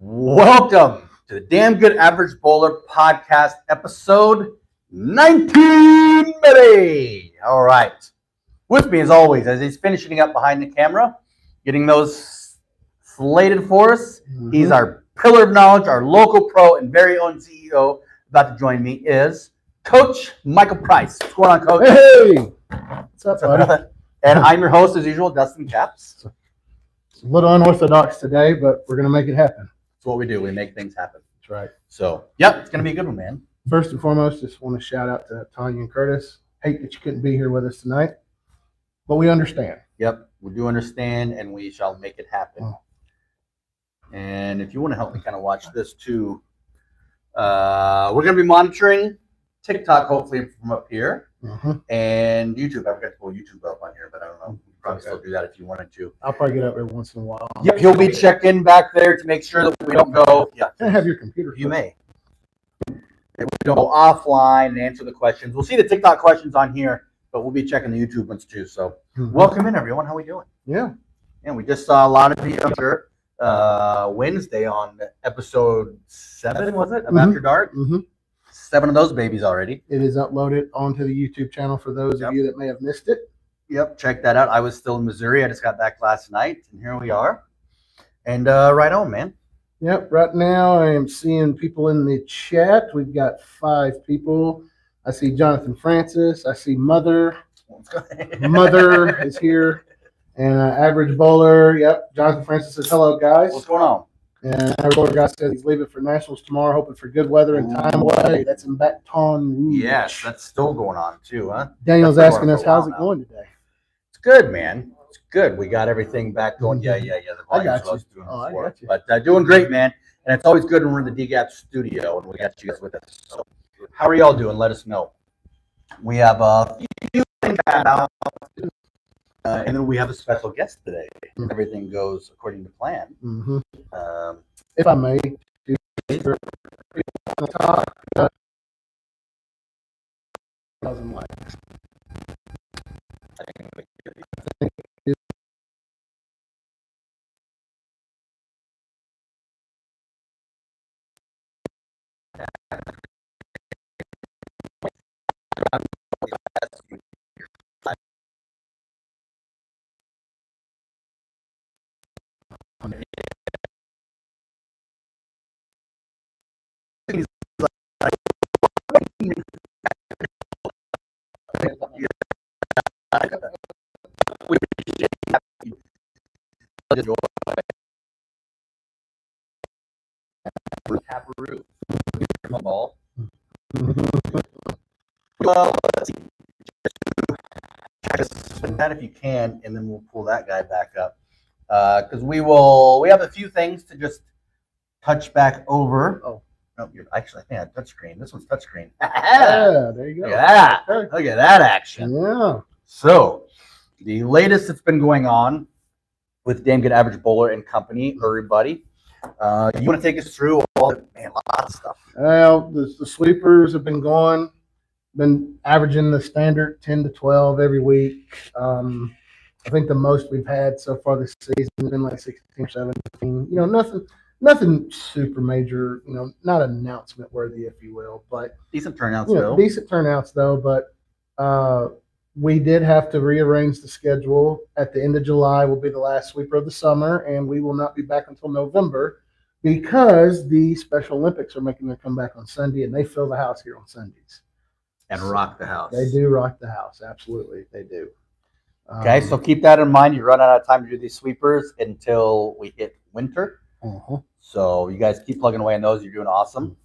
Welcome to the Damn Good Average Bowler podcast, episode 19, baby. All right. With me, as always, as he's finishing up behind the camera, getting those slated for us. He's our pillar of knowledge, our local pro and very own CEO. About to join me is Coach Michael Price. What's going on, Coach? Hey! What's up, buddy? And I'm your host, as usual, Dustin Caps. It's a little unorthodox today, but we're going to make it happen. That's what we do. We make things happen. That's right. So, yep, it's going to be a good one, man. First and foremost, just want to shout out to Tanya and Curtis. Hate that you couldn't be here with us tonight, but we understand. Yep, we do understand, and we shall make it happen. Oh. And if you want to help me kind of watch this too, we're going to be monitoring TikTok, hopefully from up here, and YouTube. I forgot to pull YouTube up on here, but I don't know. You probably still do that if you wanted to. I'll probably get up every once in a while. Yep, he'll be checking back there to make sure that we don't go. Yeah, Can I have your computer? you may. If we don't go offline and answer the questions. We'll see the TikTok questions on here, but we'll be checking the YouTube ones too. So, welcome in, everyone. How we doing? Yeah. And we just saw a lot of you here Wednesday on episode 7, was it? Of After Dark? 7 of those babies already. It is uploaded onto the YouTube channel for those of you that may have missed it. Yep, check that out. I was still in Missouri. I just got back last night, and here we are. And right on, man. Yep. Right now, I am seeing people in the chat. We've got 5 people. I see Jonathan Francis. I see Mother. Mother is here. And Average Bowler. Yep. Jonathan Francis says, hello, guys. What's going on? And Average Bowler guy says he's leaving for Nationals tomorrow, hoping for good weather and time away. That's in Baton Rouge. Yes, that's still going on too, huh? Daniel's asking us, how's it going today? It's good, man. It's good. We got everything back going. Yeah. The I got volume's you. doing Oh, I before. got you. But doing great, man. And it's always good when we're in the DGAP studio and we got you guys with us. So, how are y'all doing? Let us know. We have a few things out, and then we have a special guest today. Everything goes according to plan. If I may, talk. 1,000 likes. Taproot. Ball. Well, let's see. Check that if you can, and then we'll pull that guy back up. Because we have a few things to just touch back over. Oh, actually, I think I have touchscreen. This one's touchscreen. Yeah, there you go. Look at that. Look at that action. Yeah. So, the latest that's been going on with Damn Good Average Bowler and Company, everybody. You want to take us through all the, man, lots of stuff. Well, the sweepers have been going, been averaging the standard 10 to 12 every week. I think the most we've had so far this season has been like 16 or 17. You know, nothing super major, you know, not announcement worthy, if you will, but Decent turnouts, you know, though. decent turnouts though. But we did have to rearrange the schedule. At the end of July will be the last sweeper of the summer, and we will not be back until November because the Special Olympics are making their comeback on Sunday, and they fill the house here on Sundays. And rock the house. They do rock the house. Absolutely, they do. Okay, so keep that in mind. You run out of time to do these sweepers until we hit winter. So you guys keep plugging away on those. You're doing awesome.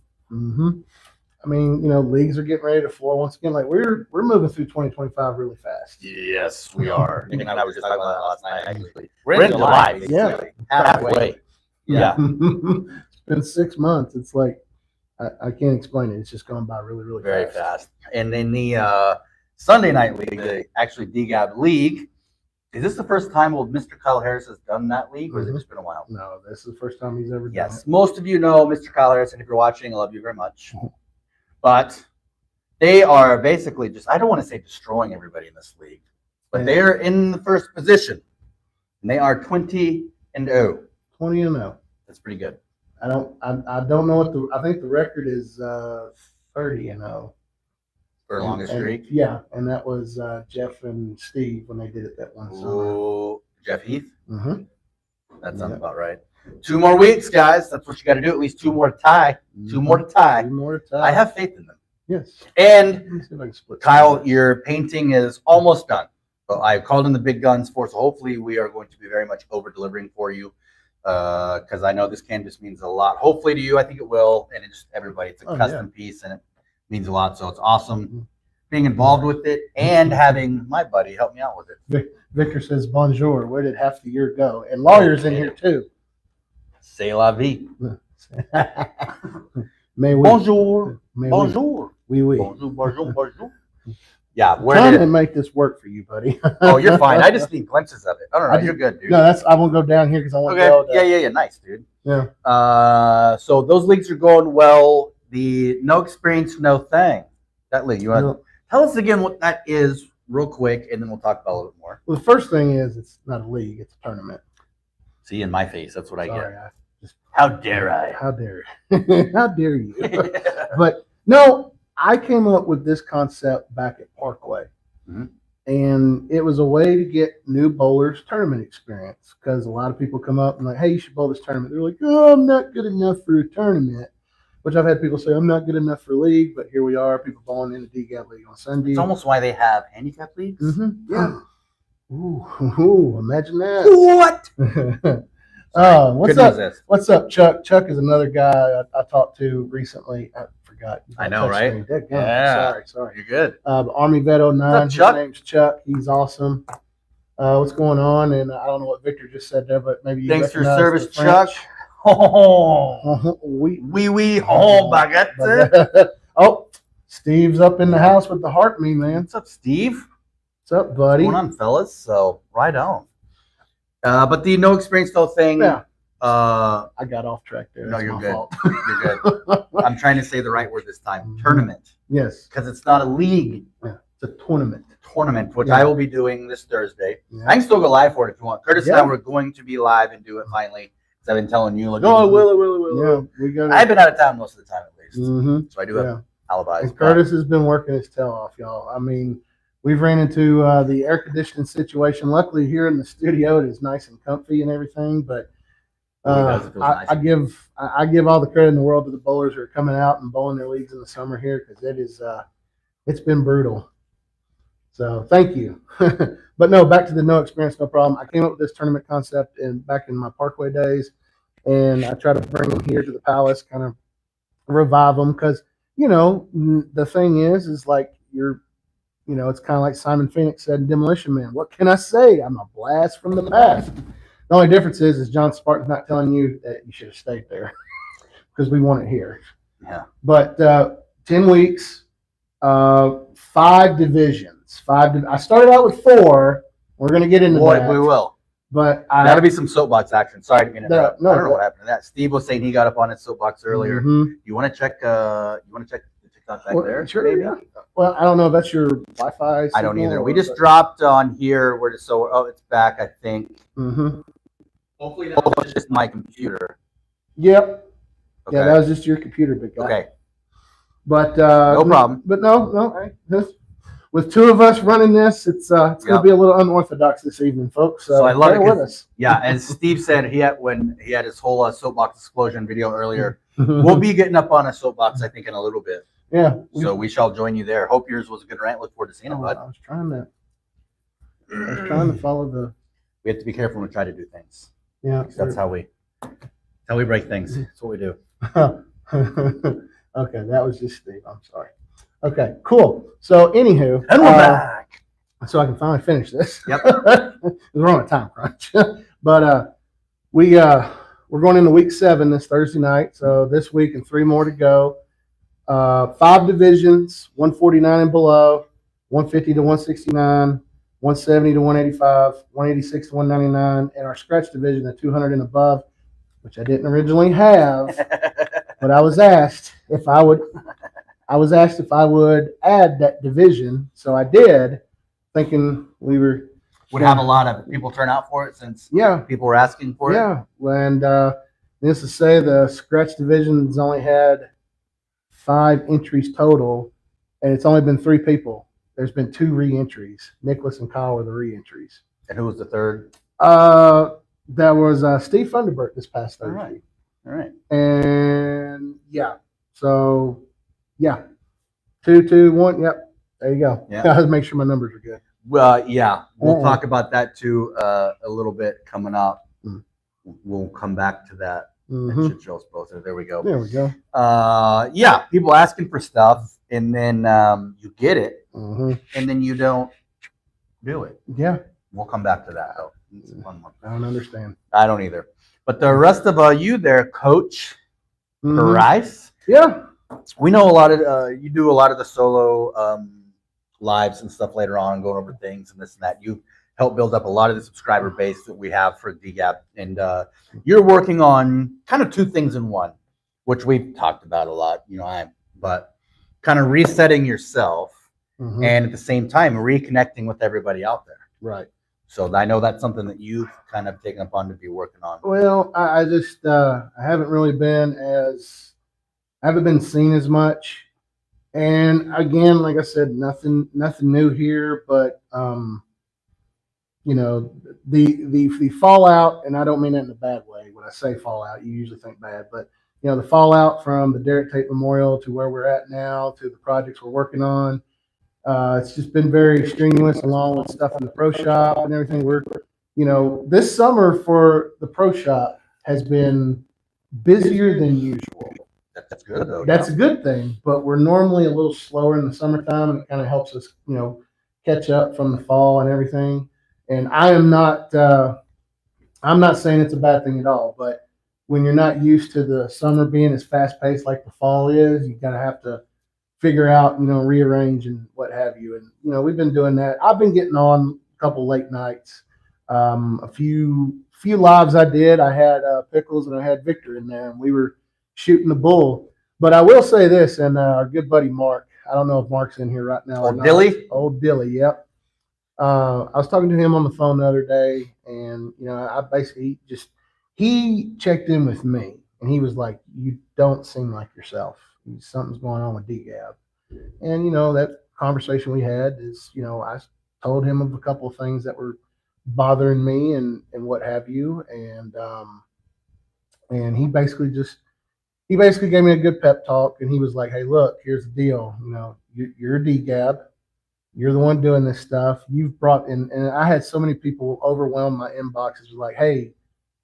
I mean, you know, leagues are getting ready to floor once again. Like we're moving through 2025 really fast. Yes, we are. Nick and I was just talking about that last night, actually. We're in July, basically. Yeah. Halfway. Yeah. It's been 6 months. It's like I can't explain it. It's just gone by really, really Very fast. And then the Sunday night league, the actually DGAB league. Is this the first time Mr. Kyle Harris has done that league, or has it just been a while? No, this is the first time he's ever done Yes, it. most of you know Mr. Kyle Harris, and if you're watching, I love you very much. But they are basically just, I don't want to say destroying everybody in this league, but they are in the first position, and they are 20-0. 20-0. That's pretty good. I don't know I think the record is 30-0. For longest And, streak. yeah, and that was Jeff and Steve when they did it that one summer. Ooh, Jeff Heath. Mm-hmm. That sounds about right. 2 more weeks, guys. That's what you got to do. At least 2 more to tie. 2 more to tie. 2 more to tie. I have faith in them. Yes. And Let me see if I can split Kyle, your painting is almost done. So I called in the big guns for, so hopefully we are going to be very much over delivering for you, because I know this canvas means a lot. Hopefully to you, I think it will, and it's just everybody. It's a custom piece, and it means a lot. So it's awesome being involved with it and having my buddy help me out with it. Victor says bonjour. Where did half the year go? And lawyers in here too. C'est la vie. May we? Bonjour. May Bonjour. We. Bonjour. Bonjour. Bonjour. Yeah, where Trying did to make this work for you, buddy. Oh, you're fine. I just need glimpses of it. I don't know. I just- You're good, dude. No, I won't go down here because I want to Okay. go. Yeah. Nice, dude. Yeah. So those leagues are going well. The no experience, no thing. That league. You want to tell us again what that is, real quick, and then we'll talk about it a little bit more. Well, the first thing is it's not a league; it's a tournament. See, in my face, that's what I Sorry, get. How dare I? How dare you? How dare you? But no, I came up with this concept back at Parkway. Mhm. And it was a way to get new bowlers tournament experience because a lot of people come up and like, hey, you should bowl this tournament. They're like, oh, I'm not good enough for a tournament, which I've had people say, I'm not good enough for league, but here we are, people bowling in the DGAB league on Sunday. It's almost why they have handicap leagues. Mm-hmm. Yeah. Ooh, imagine that. What? What's Good up? news is- What's up, Chuck? Chuck is another guy I talked to recently. I forgot. I know, right? Yeah. Sorry. You're good. Army Vet 09. What's up, His Chuck? name's Chuck. He's awesome. What's going on? And I don't know what Victor just said there, but maybe you Thanks for your recognize service, the French. Chuck. Oh, Oui. oh, baguette. Oh, Steve's up in the house with the heart me, man. What's up, Steve? What's up, buddy? What's going on, fellas? So, right on. But the no experience, no thing. Yeah. I got off track there. No, That's you're my good. fault. You're good. I'm trying to say the right word this time. Tournament. Yes. Because it's not a league. It's a tournament. Tournament, which Yeah. I will be doing this Thursday. Yeah. I can still go live for it if you want. Curtis and Yeah. I were going to be live and do it finally. Because I've been telling you. Like, No, I will. Yeah, we got. I've been out of town most of the time, at least. Mm-hmm. So I do have alibis. And Curtis has been working his tail off, y'all. I mean, we've ran into the air conditioning situation. Luckily, here in the studio, it is nice and comfy and everything. But I give all the credit in the world to the bowlers who are coming out and bowling their leagues in the summer here because it is it's been brutal. So thank you. But no, back to the no experience, no problem. I came up with this tournament concept back in my Parkway days, and I try to bring them here to the Palace, kind of revive them because the thing is like it's kind of like Simon Phoenix said in Demolition Man. What can I say? I'm a blast from the past. The only difference is John Spartan's not telling you that you should have stayed there because we want it here. Yeah. But 10 weeks, 5 divisions. I started out with 4. We're going to get into that. We will. But That'll be some soapbox action. Sorry to interrupt. No, I don't know what happened to that. Steve was saying he got up on his soapbox earlier. Mm-hmm. You want to check? The TikTok back there? Sure. Maybe? Yeah. Well, I don't know if that's your Wi-Fi. I don't signal either. or We just what. dropped on here. It's back. I think. Mm-hmm. Hopefully that was just my computer. Yep. Okay. Yeah, that was just your computer, big guy. Okay. But No problem. But no. With 2 of us running this, it's going to be a little unorthodox this evening, folks. So I love bear it 'cause- with us. Yeah, as Steve said, when he had his whole soapbox explosion video earlier. We'll be getting up on a soapbox, I think, in a little bit. Yeah. So we shall join you there. Hope yours was a good rant. Look forward to seeing it, bud. I was trying to follow the. We have to be careful when we try to do things. Yeah. That's how we break things. That's what we do. Okay, that was just Steve. I'm sorry. Okay, cool. So, anywho, And we're back. so I can finally finish this. Yep. We're on a time crunch, but we're going into week 7 this Thursday night. So this week and 3 more to go. 5 divisions: 149 and below, 150 to 169, 170 to 185, 186 to 199, and our scratch division at 200 and above, which I didn't originally have, but I was asked if I would. I was asked if I would add that division, so I did, thinking we were Would have a lot of people turn out for it since yeah. people were asking for it. Yeah, and Needless to say, the scratch division has only had 5 entries total, and it's only been 3 people. There's been 2 re-entries. Nicholas and Kyle were the re-entries. And who was the third? That was Steve Funderburk this past Thursday. All right. And yeah, so yeah, 2, 2, 1. Yep, there you go. Yeah. Gotta make sure my numbers are good. Well, yeah, we'll talk about that too a little bit coming up. We'll come back to that. Mhm. Shit shows both. There we go. There we go. Yeah, people asking for stuff, and then you get it, Mhm. and then you don't do it. Yeah, We'll come back to that. Oh, it's a fun one. I don't understand. I don't either. But the rest of you there, Coach Mhm. Rice, Yeah. we know a lot of you do a lot of the solo lives and stuff later on, going over things and this and that. You help build up a lot of the subscriber base that we have for DGAP, and you're working on kind of 2 things in one, which we've talked about a lot. But kind of resetting yourself, Mhm. and at the same time reconnecting with everybody out there. Right. So I know that's something that you've kind of taken upon to be working on. Well, I just I haven't really been I haven't been seen as much. And again, like I said, nothing new here, but the fallout, and I don't mean that in a bad way. When I say fallout, you usually think bad, but the fallout from the Derek Tate Memorial to where we're at now to the projects we're working on, it's just been very strenuous, along with stuff in the pro shop and everything. This summer for the pro shop has been busier than usual. That's good though. That's a good thing, but we're normally a little slower in the summertime, and it kind of helps us, catch up from the fall and everything. And I'm not saying it's a bad thing at all, but when you're not used to the summer being as fast paced like the fall is, you kind of have to figure out, rearrange and what have you. And we've been doing that. I've been getting on a couple late nights. A few lives I did. I had Pickles and I had Victor in there, and we were shooting the bull. But I will say this, and our good buddy Mark, I don't know if Mark's in here right now. Old Dilly? Old Dilly, yep. I was talking to him on the phone the other day, and I basically he checked in with me, and he was like, "You don't seem like yourself. Something's going on with DGAB." And that conversation we had is, I told him of a couple of things that were bothering me and what have you, and he basically gave me a good pep talk, and he was like, "Hey, look, here's the deal. You're a DGAB. You're the one doing this stuff. You've brought in," and I had so many people overwhelm my inboxes with like, "Hey,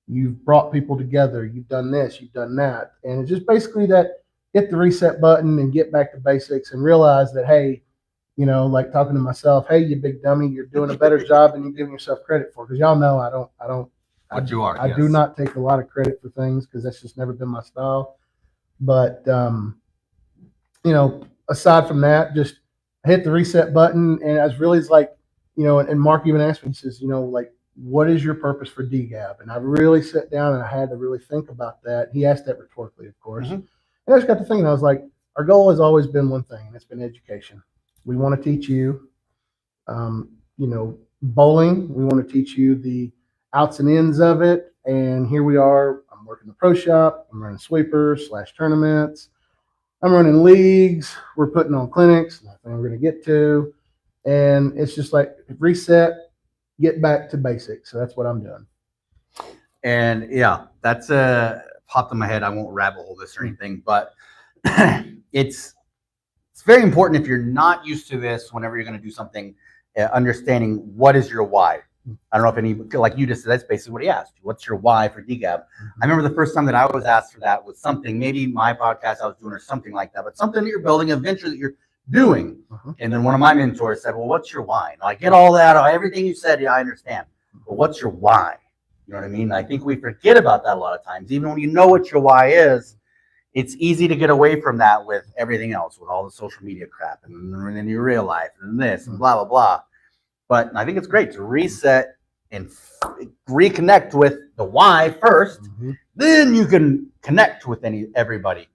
you've brought people together. You've done this. You've done that." And it's just basically that hit the reset button and get back to basics and realize that, hey, like talking to myself, "Hey, you big dummy, you're doing a better job than you're giving yourself credit for." Because y'all know I don't. What you are. I yes. do not take a lot of credit for things because that's just never been my style. But aside from that, just hit the reset button, and I was really like, and Mark even asked me, he says, like, what is your purpose for DGAB? And I really sat down and I had to really think about that. He asked that rhetorically, of course. Mhm. And I just got to thinking, I was like, our goal has always been one thing, and it's been education. We want to teach you, bowling. We want to teach you the outs and ends of it. And here we are. I'm working the pro shop. I'm running sweepers / tournaments. I'm running leagues. We're putting on clinics. Nothing we're going to get to. And it's just like reset, get back to basics. So that's what I'm doing. And yeah, that's popped in my head. I won't rabbit hole this or anything, but it's very important if you're not used to this, whenever you're going to do something, understanding what is your why. I don't know if any, like you just said, that's basically what he asked. What's your why for DGAB? I remember the first time that I was asked for that was something, maybe my podcast I was doing or something like that, but something that you're building, a venture that you're doing. And then one of my mentors said, "Well, what's your why?" And I get all that, everything you said, yeah, I understand. But what's your why? You know what I mean? I think we forget about that a lot of times. Even when you know what your why is, it's easy to get away from that with everything else, with all the social media crap and then your real life and this and blah, blah, blah. But I think it's great to reset and reconnect with the why first. Then you can connect with everybody.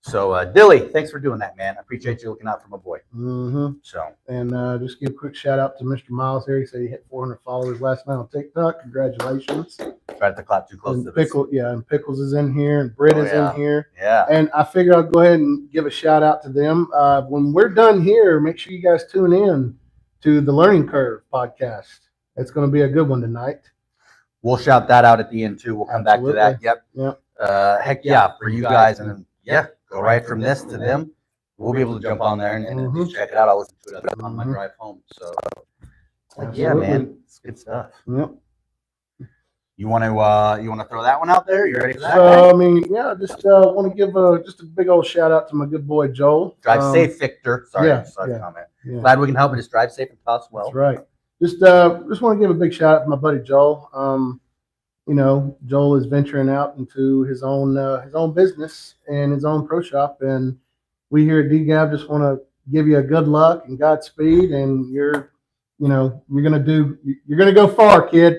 So, Dilly, thanks for doing that, man. I appreciate you looking out for my boy. Mm-hmm. So, And just give a quick shout out to Mr. Miles here. He said he hit 400 followers last night on TikTok. Congratulations. try to clap too close And to this. and Pickles is in here, and Britt is yeah. in here. Yeah. And I figure I'll go ahead and give a shout out to them. When we're done here, make sure you guys tune in to the Learning Curve podcast. It's going to be a good one tonight. We'll shout that out at the end too. We'll come back to that. Yep. Heck yeah, for you guys. And then, go right from this to them. We'll be able to jump on there and just check it out. I'll listen to it on my drive home. So, yeah, man, it's good stuff. Yep. You want to throw that one out there? You ready for that? So, I mean, yeah, just want to give just a big old shout out to my good boy Joel. Drive safe, Victor. Sorry, comment. Yeah. Glad we can help you. Just drive safe and toss well. That's right. Just want to give a big shout out to my buddy Joel. Joel is venturing out into his own business and his own pro shop, and we here at DGAB just want to give you a good luck and Godspeed, and you're gonna go far, kid.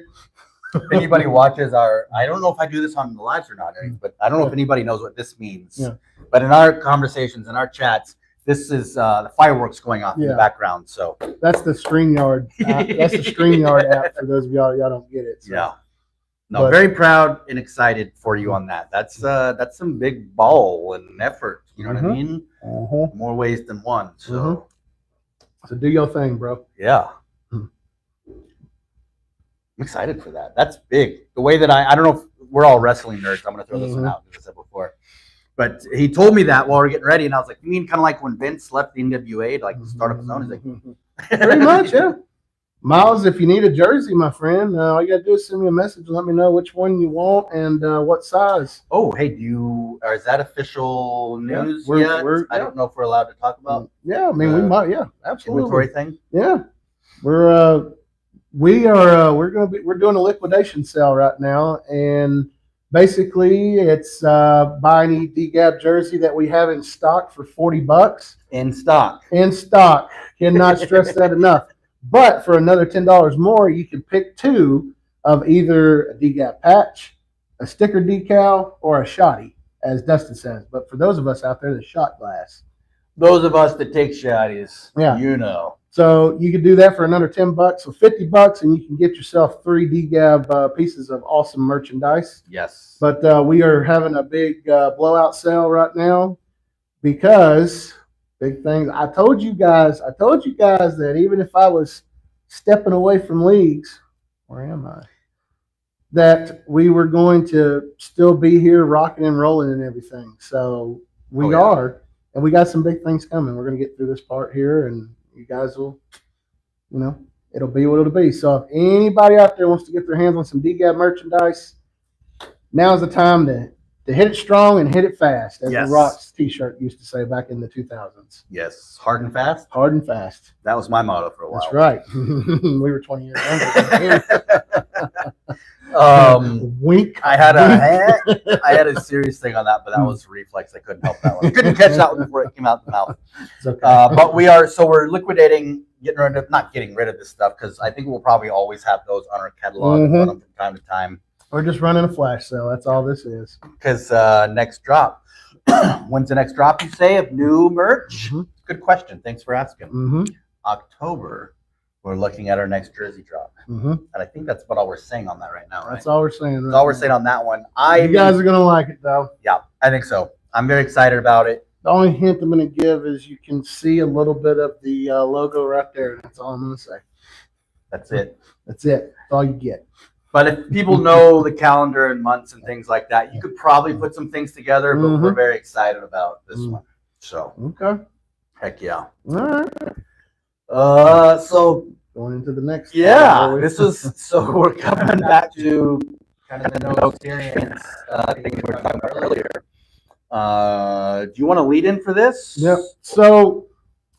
If anybody watches I don't know if I do this on the lives or not, but I don't know if anybody knows what this means. Yeah. But in our conversations, in our chats, this is the fireworks going off in the background. So that's the StreamYard. That's the StreamYard app for those of y'all don't get it. So. Yeah. No, very proud and excited for you on that. That's some big ball and effort. You know what I mean? More ways than one. So, so do your thing, bro. Yeah. I'm excited for that. That's big. The way that I don't know if we're all wrestling nerds. I'm gonna throw this one out, as I said before. But he told me that while we are getting ready, and I was like, "You mean kind of like when Vince left the NWA to start up his own?" He's like, "Pretty much, yeah." Miles, if you need a jersey, my friend, all you gotta do is send me a message and let me know which one you want and what size. Oh, hey, is that official news yet? I don't know if we're allowed to talk about. Yeah, I mean we might. Yeah, absolutely. Inventory thing. Yeah, we're doing a liquidation sale right now, and basically it's buy any DGAB jersey that we have in stock for $40. In stock. Cannot stress that enough. But for another $10 more, you can pick two of either a DGAB patch, a sticker decal, or a shotty, as Dustin says. But for those of us out there, the shot glass. Those of us that take shotties, So you can do that for another $10, so $50, and you can get yourself 3 DGAB pieces of awesome merchandise. Yes. But we are having a big blowout sale right now because big things. I told you guys that even if I was stepping away from leagues, where am I? That we were going to still be here rocking and rolling and everything. So we are, and we got some big things coming. We're going to get through this part here, and you guys will, it'll be what it'll be. So if anybody out there wants to get their hands on some DGAB merchandise, now's the time to hit it strong and hit it fast, as the Rocks t-shirt used to say back in the 2000s. Yes. Hard and fast? Hard and fast. That was my motto for a while. That's right. We were 20 years younger. Wink. I had a serious thing on that, but that was reflex. I couldn't help that one. I couldn't catch that one before it came out the mouth. It's okay. But we're liquidating, not getting rid of this stuff, because I think we'll probably always have those on our catalog from time to time. We're just running a flash sale. That's all this is. Because next drop. When's the next drop, you say, of new merch? Good question. Thanks for asking. October, we're looking at our next jersey drop. And I think that's about all we're saying on that right now, right? That's all we're saying. That's all we're saying on that one. You guys are going to like it, though. Yeah, I think so. I'm very excited about it. The only hint I'm going to give is you can see a little bit of the logo right there. That's all I'm going to say. That's it. That's it. That's all you get. But if people know the calendar and months and things like that, you could probably put some things together, but we're very excited about this one. So, heck yeah. All right. So going into the next. So we're coming back to kind of the no experience thing we were talking about earlier. Do you want to lead in for this? Yep. So,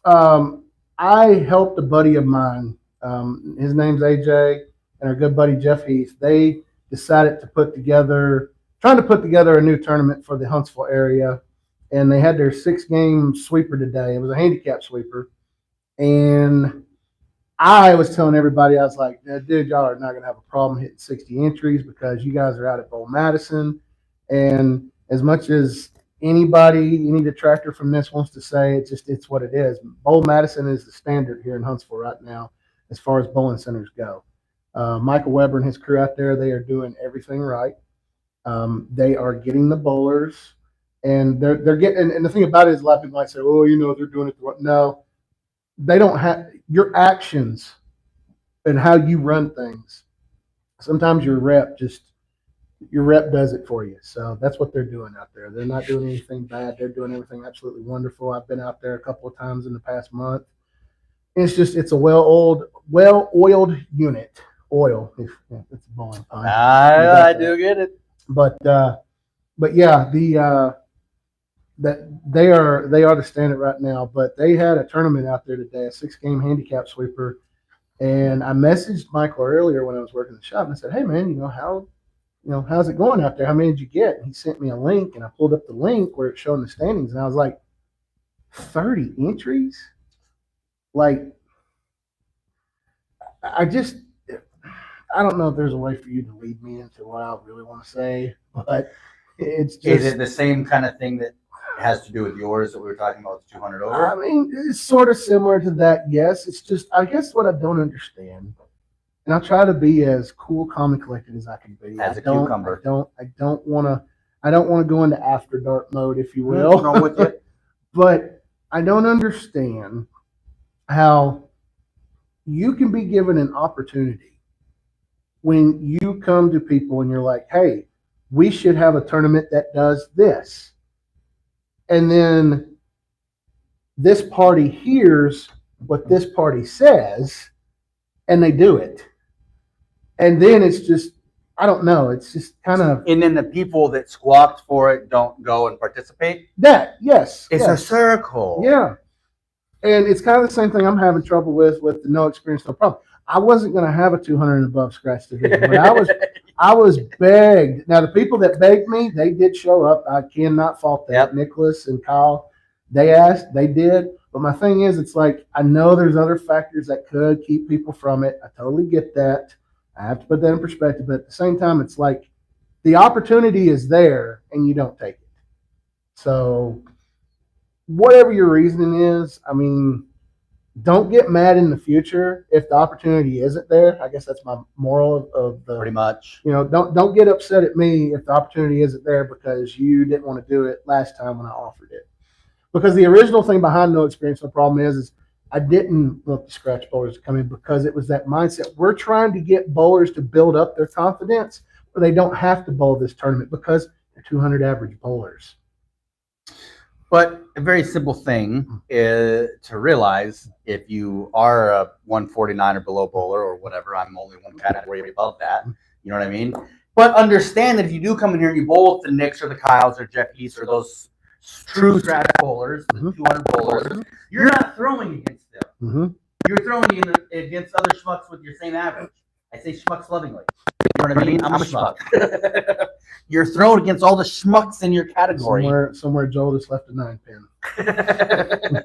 I helped a buddy of mine. His name's AJ. And our good buddy Jeff Heath, they decided to trying to put together a new tournament for the Huntsville area. And they had their 6-game sweeper today. It was a handicap sweeper. And I was telling everybody, I was like, dude, y'all are not going to have a problem hitting 60 entries because you guys are out at Bowl Madison. And as much as any detractor from this wants to say it's what it is. Bowl Madison is the standard here in Huntsville right now as far as bowling centers go. Michael Weber and his crew out there, they are doing everything right. They are getting the bowlers, and they're getting. And the thing about it is, a lot of people might say, "Oh, they're doing it the right." No, they don't have your actions and how you run things. Sometimes your rep does it for you. So that's what they're doing out there. They're not doing anything bad. They're doing everything absolutely wonderful. I've been out there a couple of times in the past month. It's a well-oiled unit. Oil, if it's a bowling pun. I do get it. But yeah, that they are the standard right now. But they had a tournament out there today, a 6-game handicap sweeper, and I messaged Michael earlier when I was working the shop and I said, "Hey man, how's it going out there? How many did you get?" And he sent me a link, and I pulled up the link where it's showing the standings, and I was like, 30 entries? Like, I don't know if there's a way for you to lead me into what I really want to say, but it's just. Is it the same kind of thing that has to do with yours that we were talking about, the 200 over? I mean, it's sort of similar to that, yes. It's just, I guess what I don't understand, and I try to be as cool, calm, and collected as I can be. As a cucumber. I don't want to go into after dark mode, if you will. Wrong with you? But I don't understand how you can be given an opportunity when you come to people and you're like, "Hey, we should have a tournament that does this." And then this party hears what this party says and they do it. And then it's just, I don't know. It's just kind of. And then the people that squawked for it don't go and participate? That, yes. It's a circle. Yeah. And it's kind of the same thing I'm having trouble with the no experience, no problem. I wasn't going to have a 200 and above scratch division, but I was begged. Now, the people that begged me, they did show up. I cannot fault that. Yep. Nicholas and Kyle, they asked, they did. But my thing is, it's like, I know there's other factors that could keep people from it. I totally get that. I have to put that in perspective. But at the same time, it's like the opportunity is there and you don't take it. So whatever your reasoning is, I mean, don't get mad in the future if the opportunity isn't there. I guess that's my moral of the. Pretty much. Don't get upset at me if the opportunity isn't there because you didn't want to do it last time when I offered it. Because the original thing behind no experience, no problem is I didn't want the scratch bowlers to come in because it was that mindset. We're trying to get bowlers to build up their confidence where they don't have to bowl this tournament because they're 200 average bowlers. But a very simple thing is to realize if you are a 149 or below bowler or whatever, I'm only one category above that. You know what I mean? But understand that if you do come in here and you bowl with the Knicks or the Kyles or Jeff East or those true scratch bowlers, the 200 bowlers, you're not throwing against them. Mm-hmm. You're throwing against other schmucks with your same average. I say schmucks lovingly. You know what I mean? I'm a schmuck. You're throwing against all the schmucks in your category. Somewhere Joel just left a 9-pin.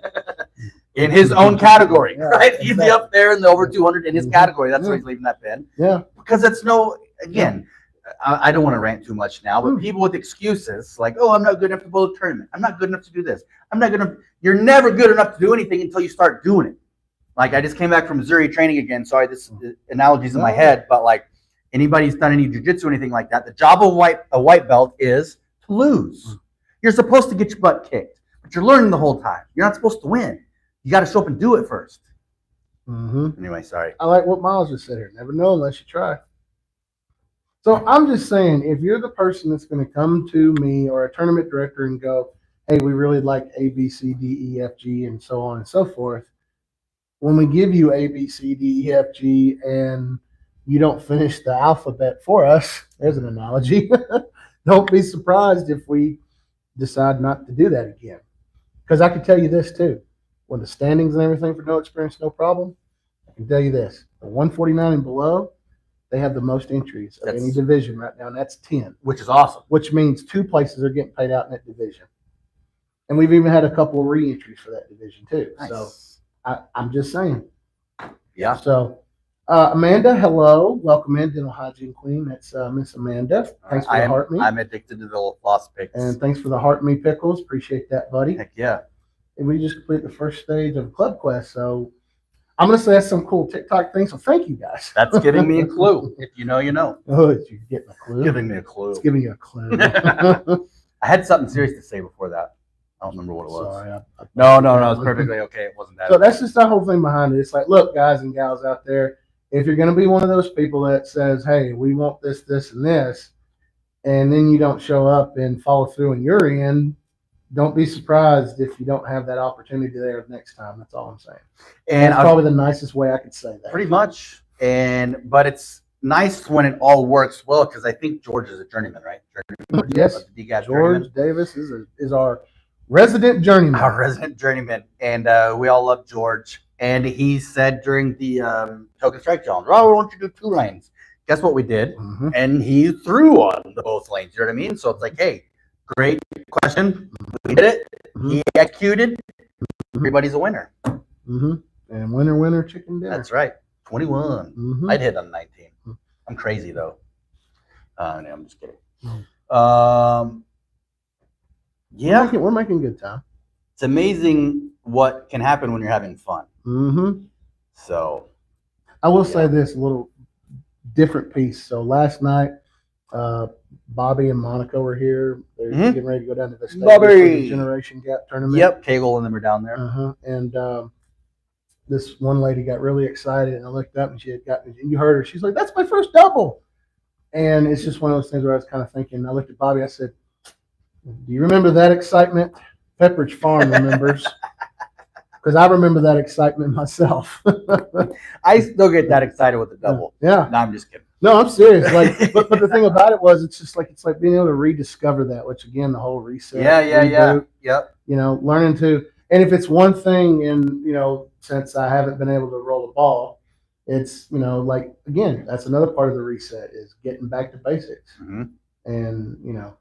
In his own category, Yeah, right? He's exactly. up there in the over 200 in his category. That's why he's leaving that pin. Yeah. Because it's I don't want to rant too much now, but people with excuses like, "Oh, I'm not good enough to bowl a tournament. I'm not good enough to do this. You're never good enough to do anything until you start doing it." Like, I just came back from Missouri training again. Sorry, this analogy's in my head, but like, anybody who's done any jiu-jitsu or anything like that, the job of a white belt is to lose. You're supposed to get your butt kicked, but you're learning the whole time. You're not supposed to win. You got to show up and do it first. Mm-hmm. Anyway, sorry. I like what Miles just said here. Never know unless you try. So I'm just saying, if you're the person that's going to come to me or a tournament director and go, "Hey, we really like A, B, C, D, E, F, G, and so on and so forth," when we give you A, B, C, D, E, F, G, and you don't finish the alphabet for us, there's an analogy, don't be surprised if we decide not to do that again. Because I can tell you this too. When the standings and everything for no experience, no problem, I can tell you this. The 149 and below, they have the most entries of any division right now, and that's 10. Which is awesome. Which means 2 places are getting paid out in that division. And we've even had a couple of re-entries for that division too. Nice. So I'm just saying. Yeah. So Amanda, hello. Welcome in, Dental Hygiene Queen. That's Miss Amanda. Thanks for the heart me. I'm addicted to the little floss picks. And thanks for the heart me pickles. Appreciate that, buddy. Heck yeah. And we just completed the first stage of Club Quest. So I'm going to say that's some cool TikTok things. So thank you guys. That's giving me a clue. If you know, you know. Oh, you're getting a clue? Giving me a clue. It's giving you a clue. I had something serious to say before that. I don't remember what it was. Sorry. No, it was perfectly okay. It wasn't that. So that's just the whole thing behind it. It's like, look, guys and gals out there, if you're going to be one of those people that says, hey, we want this, this, and this, and then you don't show up and follow through on your end, don't be surprised if you don't have that opportunity there next time. That's all I'm saying. And that's probably the nicest way I could say that. Pretty much. But it's nice when it all works well, because I think George is a journeyman, right? Yes. George journeyman. Davis is our resident journeyman. Our resident journeyman. And we all love George. And he said during the Token Strike Challenge, oh, why don't you do 2 lanes? Guess what we did? Mm-hmm. And he threw on the both lanes. You know what I mean? So it's like, hey, great question. We did it. Mm-hmm. He executed. Everybody's a winner. Mm-hmm. And winner, chicken dinner. That's right. 21. Mm-hmm. I'd hit on 19. I'm crazy, though. No, I'm just kidding. Yeah. We're making good time. It's amazing what can happen when you're having fun. Mm-hmm. So. I will say this, a little different piece. So last night, Bobby and Monica were here. They're getting ready to go down to the state for the Generation Gap tournament. Yep, Kegel and them are down there. And this one lady got really excited, and I looked up, and she had gotten. You heard her. She's like, "That's my first double," and it's just one of those things where I was kind of thinking. I looked at Bobby. I said, "Do you remember that excitement? Pepperidge Farm remembers." Because I remember that excitement myself. I still get that excited with the double. Yeah. No, I'm just kidding. No, I'm serious. Like, but the thing about it was, it's like being able to rediscover that, which again, the whole reset. Yeah. Yep. You know, learning to, and if it's one thing, and since I haven't been able to roll a ball, it's like again, that's another part of the reset is getting back to basics. Mm-hmm. And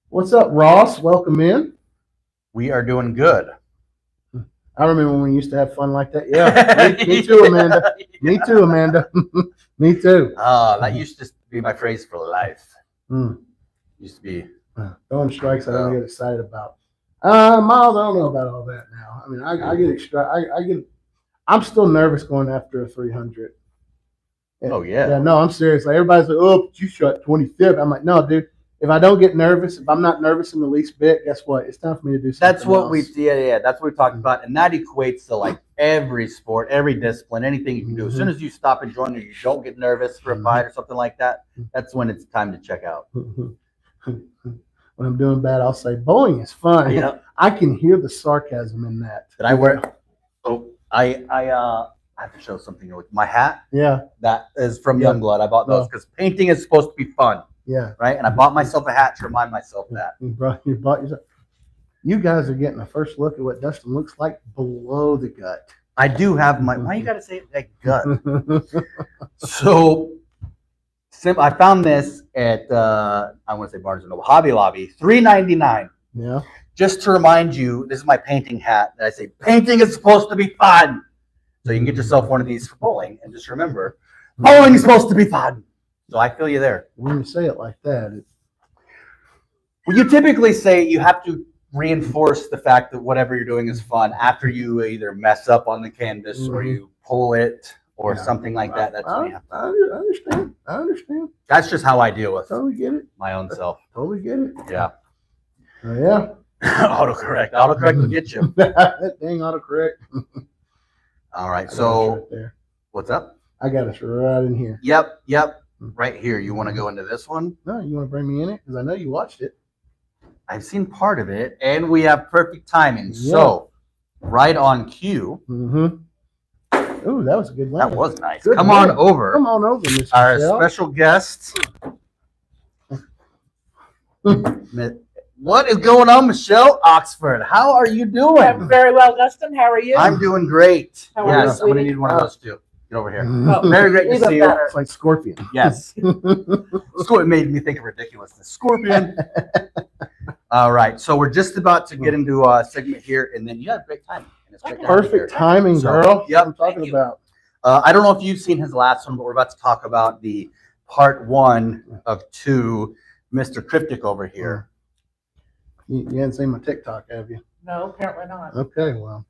what's up, Ross? Welcome in. We are doing good. I remember when we used to have fun like that. Yeah, me too, Amanda. Me too, Amanda. Me too. That used to be my phrase for life. Used to be. Throwing strikes I don't get excited about. Miles, I don't know about all that now. I mean, I get extra. I'm still nervous going after a 300. Oh, yeah. Yeah, no, I'm serious. Like, everybody's like, oh, but you shot 25th. I'm like, no, dude. If I don't get nervous, if I'm not nervous in the least bit, guess what? It's time for me to do something. That's what else. that's what we talked about. And that equates to like every sport, every discipline, anything you can do. As soon as you stop enjoying it, you don't get nervous for a fight or something like that, that's when it's time to check out. When I'm doing bad, I'll say, bowling is fun. Yeah. I can hear the sarcasm in that. Did I wear? Oh, I have to show something with my hat. Yeah. That is from Youngblood. I bought those because painting is supposed to be fun. Yeah. Right. And I bought myself a hat to remind myself that. You bought yourself. You guys are getting a first look at what Dustin looks like below the gut. I do have my. Why you got to say it like gut? So, I found this at I want to say Barnes and Noble, Hobby Lobby, $3.99. Yeah. Just to remind you, this is my painting hat that I say painting is supposed to be fun. So you can get yourself one of these for bowling, and just remember, bowling is supposed to be fun. So I feel you there. When you say it like that, well, you typically say you have to reinforce the fact that whatever you're doing is fun after you either mess up on the canvas or you pull it or something like that. That's when you have to. I understand. That's just how I deal with Totally get it. my own self. Totally get it. Yeah. Oh, yeah. Autocorrect. Autocorrect will get you. That dang autocorrect. All right. So right there. What's up? I got us right in here. Yep. Right here. You want to go into this one? No, you want to bring me in it? Because I know you watched it. I've seen part of it, and we have perfect timing. Yeah. So, right on cue. Mm-hmm. Ooh, that was a good one. That was nice. Good Come land. on over. Come on over, Mr. Our Michelle. special guest. What is going on, Michelle Oxford? How are you doing? I'm very well, Dustin. How are you? I'm doing great. How are you, Yes, I'm going to sweetie? need one of those too. Get over here. Mhm. Oh, Very great to even see you. better. It's like Scorpion. Yes. Scorpion made me think of ridiculousness. Scorpion. All right. So we're just about to get into a segment here, and then you have great timing. And it's great to have you here. Perfect timing, So, girl. yep, That's what I'm thank talking you. about. I don't know if you've seen his last one, but we're about to talk about the part 1 of 2, Mr. Cryptic over here. You haven't seen my TikTok, have you? No, apparently not. Okay, well.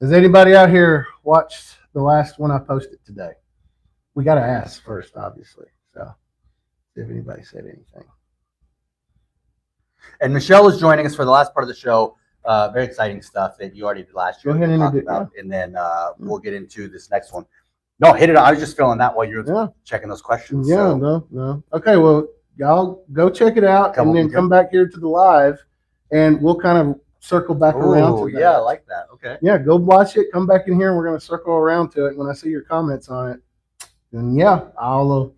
Has anybody out here watched the last one I posted today? We got to ask first, obviously. So, see if anybody said anything. And Michelle is joining us for the last part of the show. Very exciting stuff that you already did last year. Go ahead and talk introduce- about, and then we'll get into this next one. No, hit it. I was just feeling that while you were Yeah. checking those questions. Yeah, so. no. Okay, well, y'all go check it out Come and then on, come back here to the live, and we'll kind of circle back around Oh, to that. yeah, I like that. Okay. Yeah, go watch it. Come back in here, and we're going to circle around to it. When I see your comments on it, then yeah, I'll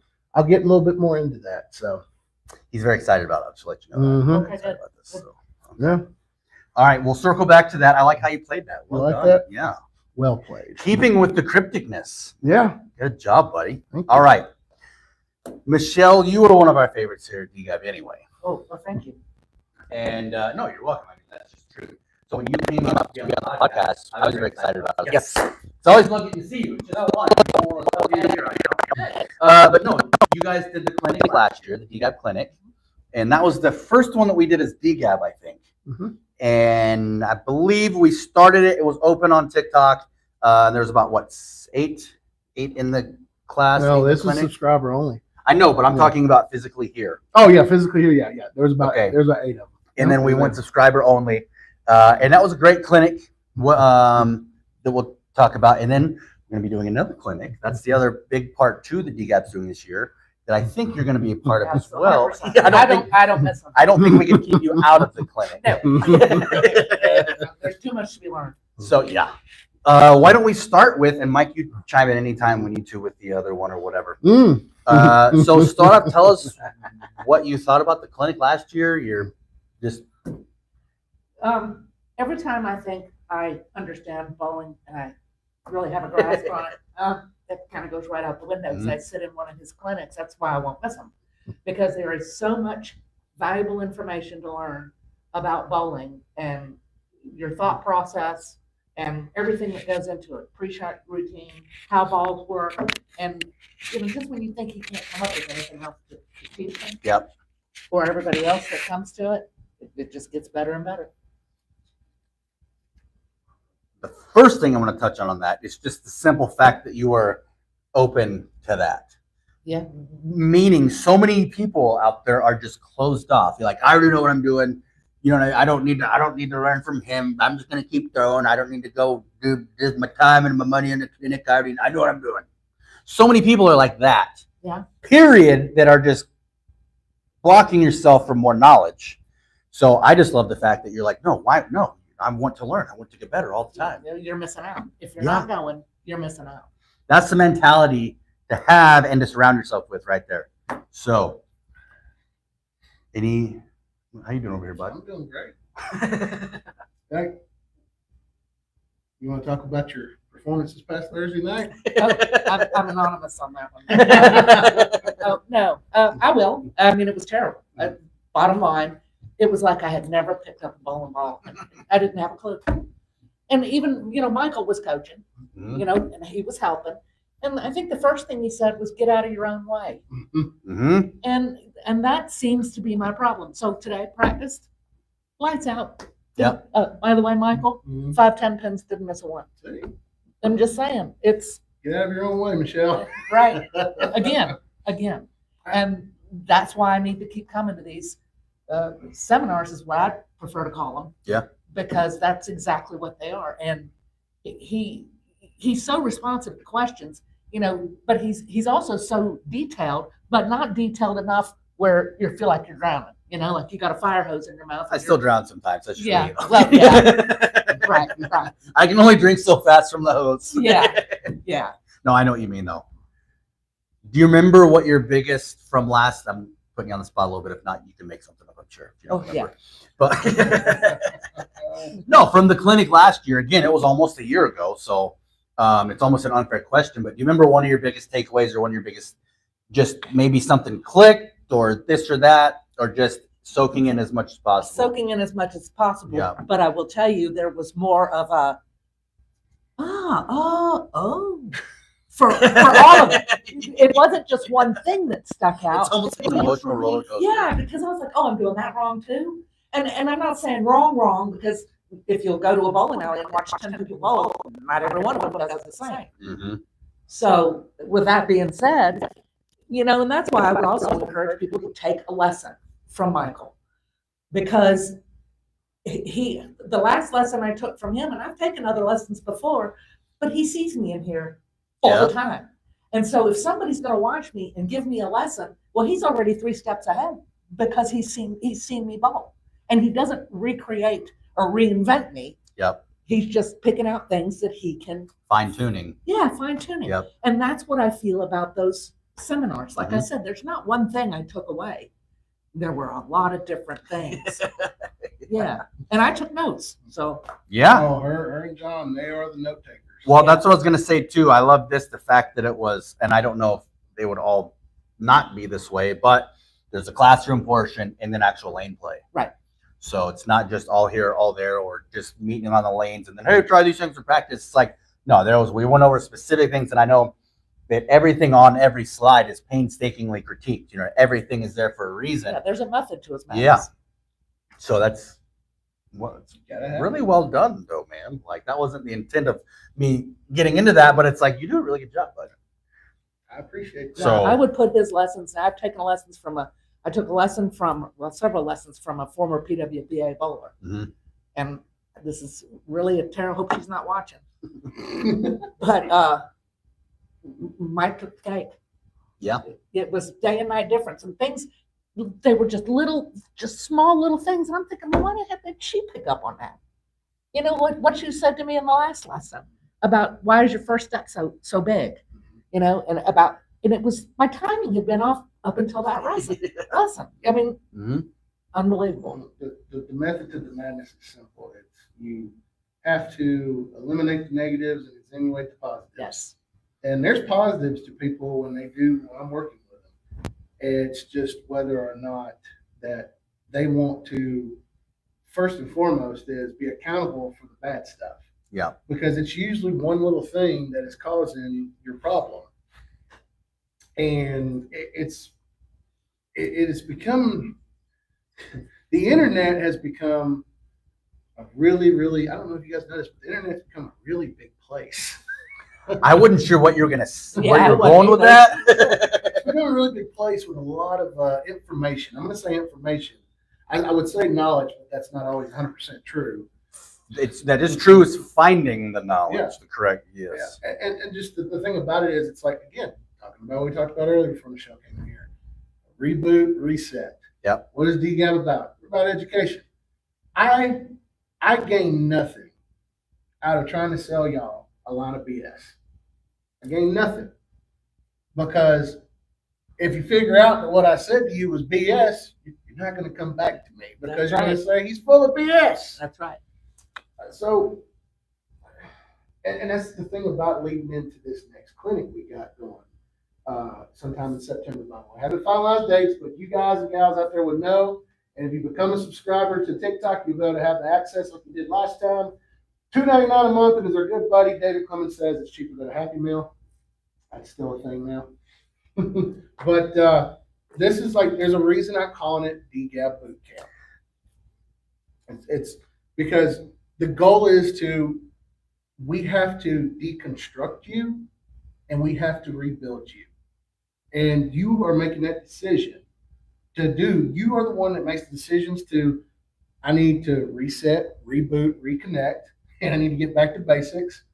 get a little bit more into that. So He's very excited about it. I'll just let you know. Mhm. Very Okay, excited good. about this, so. yeah, All right, we'll circle back to that. I like how you played that. Well like done. that? Yeah. well played. Keeping with the crypticness. Yeah, Good job, buddy. thank you. All right. Michelle, you were one of our favorites here at DGAB anyway. Oh, well, thank you. And no, you're welcome. I mean, that's just true. So when you came up to be on the podcast, I was very excited about it. Yes. It's always lucky to see you. It's just one. You don't want to stop being here, I know. But no, you guys did the clinic last year, the DGAB clinic. And that was the first one that we did as DGAB, I think. Mhm. And I believe we started it. It was open on TikTok. There was about, what, eight in the class? No, in the this is clinic? subscriber only. I know, but I'm Yeah. talking about physically here. Oh yeah, physically here. Yeah. There's about Okay. 8 of them. And then we went subscriber only. And that was a great clinic that we'll talk about. And then we're going to be doing another clinic. That's the other big part too that DGAB's doing this year that I think you're going to be a part of as Absolutely. well. 100%. Yeah, I don't miss them. I don't think we can keep you out of the clinic. There's too much to be learned. So yeah. Why don't we start with, and Mike, you chime in anytime we need to with the other one or whatever. So start off, tell us what you thought about the clinic last year. You're just Every time I think I understand bowling and I really have a grasp on it, that kind of goes right out the window because I sit in one of his clinics. That's why I won't miss them, because there is so much valuable information to learn about bowling and your thought process and everything that goes into it, pre-shot routine, how balls work, and just when you think he can't come up with anything else to teach him, Yep. or everybody else that comes to it, it just gets better and better. the first thing I'm going to touch on that is just the simple fact that you are open to that. Yeah. Meaning so many people out there are just closed off. You're like, I already know what I'm doing. You know, I don't need to learn from him. I'm just going to keep throwing. I don't need to go do this, my time and my money in the clinic. I know what I'm doing. So many people are like that. Yeah. Period, that are just blocking yourself from more knowledge. So I just love the fact that you're like, no, why? No, I want to learn. I want to get better all the time. You're missing out. If you're Yeah. not going, you're missing out. That's the mentality to have and to surround yourself with right there. So, how you doing over here, bud? I'm doing great. Hey, you want to talk about your performance this past Thursday night? I'm anonymous on that one. Oh, no, I will. I mean, it was terrible. Bottom line, it was like I had never picked up a bowling ball. I didn't have a clue. And even, Michael was coaching, and he was helping. And I think the first thing he said was, get out of your own way. Mm-hmm. And that seems to be my problem. So today I practiced, lights out. Yep. By the way, Michael, 5, 10 pins, didn't miss a one. See? I'm just saying, it's Get out of your own way, Michelle. right. Again. And that's why I need to keep coming to these seminars, is what I prefer to call them. Yeah. Because that's exactly what they are. And he's so responsive to questions, but he's also so detailed, but not detailed enough where you feel like you're drowning, like you got a fire hose in your mouth. I still drown sometimes. That's just Yeah, me. well, yeah. Right. I can only drink so fast from the hose. Yeah. No, I know what you mean, though. Do you remember what your biggest from last? I'm putting you on the spot a little bit. If not, you can make something up, I'm sure. If you don't remember. But no, from the clinic last year. Again, it was almost a year ago, so it's almost an unfair question. But do you remember one of your biggest takeaways, or one of your biggest, just maybe something clicked, or this or that, or just soaking in as much as possible? Soaking in as much as possible. Yeah. But I will tell you, there was more of a, for all of it. It wasn't just one thing that stuck out. It's almost like an emotional roller coaster. Yeah, because I was like, oh, I'm doing that wrong too. And I'm not saying wrong, because if you'll go to a bowling alley and watch 10 people bowl, not every one of them does the same. Mm-hmm. So with that being said, and that's why I would also encourage people to take a lesson from Michael, because the last lesson I took from him, and I've taken other lessons before, but he sees me in here all the time. And so if somebody's going to watch me and give me a lesson, well, he's already 3 steps ahead because he's seen me bowl, and he doesn't recreate or reinvent me. Yep. He's just picking out things that he can Fine tuning. Yeah, fine tuning. Yep. And that's what I feel about those seminars. Like I Mhm. said, there's not one thing I took away. There were a lot of different things. Yeah. And I took notes. So Yeah. Oh, her and John, they are the note takers. Well, that's what I was going to say too. I love the fact that it was, and I don't know if they would all not be this way, but there's a classroom portion and then actual lane play. Right. So it's not just all here, all there, or just meeting on the lanes and then, hey, try these things for practice. It's like, no, we went over specific things, and I know that everything on every slide is painstakingly critiqued. Everything is there for a reason. yeah, there's a method to his madness. Yeah. So that's it's Gotta have really well done, though, man. Like, that wasn't the intent of me getting into that, but it's like, you do a really good job, bud. I appreciate that. So- I would put his lessons. I've taken lessons I took a lesson from, several lessons from a former PWBA bowler. Mhm. And this is really Tara, hope she's not watching. But Mike took the cake. Yeah. It was day and night difference, and things, they were just small little things. And I'm thinking, well, why didn't she pick up on that? You know what you said to me in the last lesson about why is your first step so big? And it was, my timing had been off up until that lesson. I mean, Mhm. unbelievable. The method to the madness is simple. It's you have to eliminate the negatives and insinuate the positives. Yes. And there's positives to people when I'm working with them. It's just whether or not that they want to, first and foremost, is be accountable for the bad stuff. Yeah. Because it's usually one little thing that is causing your problem. And it has become, the internet has become a really, really, I don't know if you guys noticed, but the internet's become a really big place. I wasn't sure what you were going to, Yeah, where I you were wasn't going with either. that. It's become a really big place with a lot of information. I'm going to say information. I would say knowledge, but that's not always 100% true. That is true. Is finding the knowledge, Yeah. the correct, yes. Yeah. And just the thing about it is, it's like, again, talking about what we talked about earlier before the show came in here. Reboot, reset. Yep. What is DGAB about? We're about education. I gain nothing out of trying to sell y'all a line of BS. I gain nothing. Because if you figure out that what I said to you was BS, you're not going to come back to me because That's you're going to right. say he's full of BS. That's right. So, and that's the thing about leading into this next clinic we got going sometime in September. I haven't finalized dates, but you guys and gals out there would know. And if you become a subscriber to TikTok, you'll be able to have the access like you did last time. $2.99 a month, and as our good buddy David Clemens says, it's cheaper than a Happy Meal. That's still a thing now. But this is like, there's a reason I'm calling it DGAB Boot Camp. It's because the goal is we have to deconstruct you and we have to rebuild you. And you are making that decision you are the one that makes the decisions I need to reset, reboot, reconnect, and I need to get back to basics.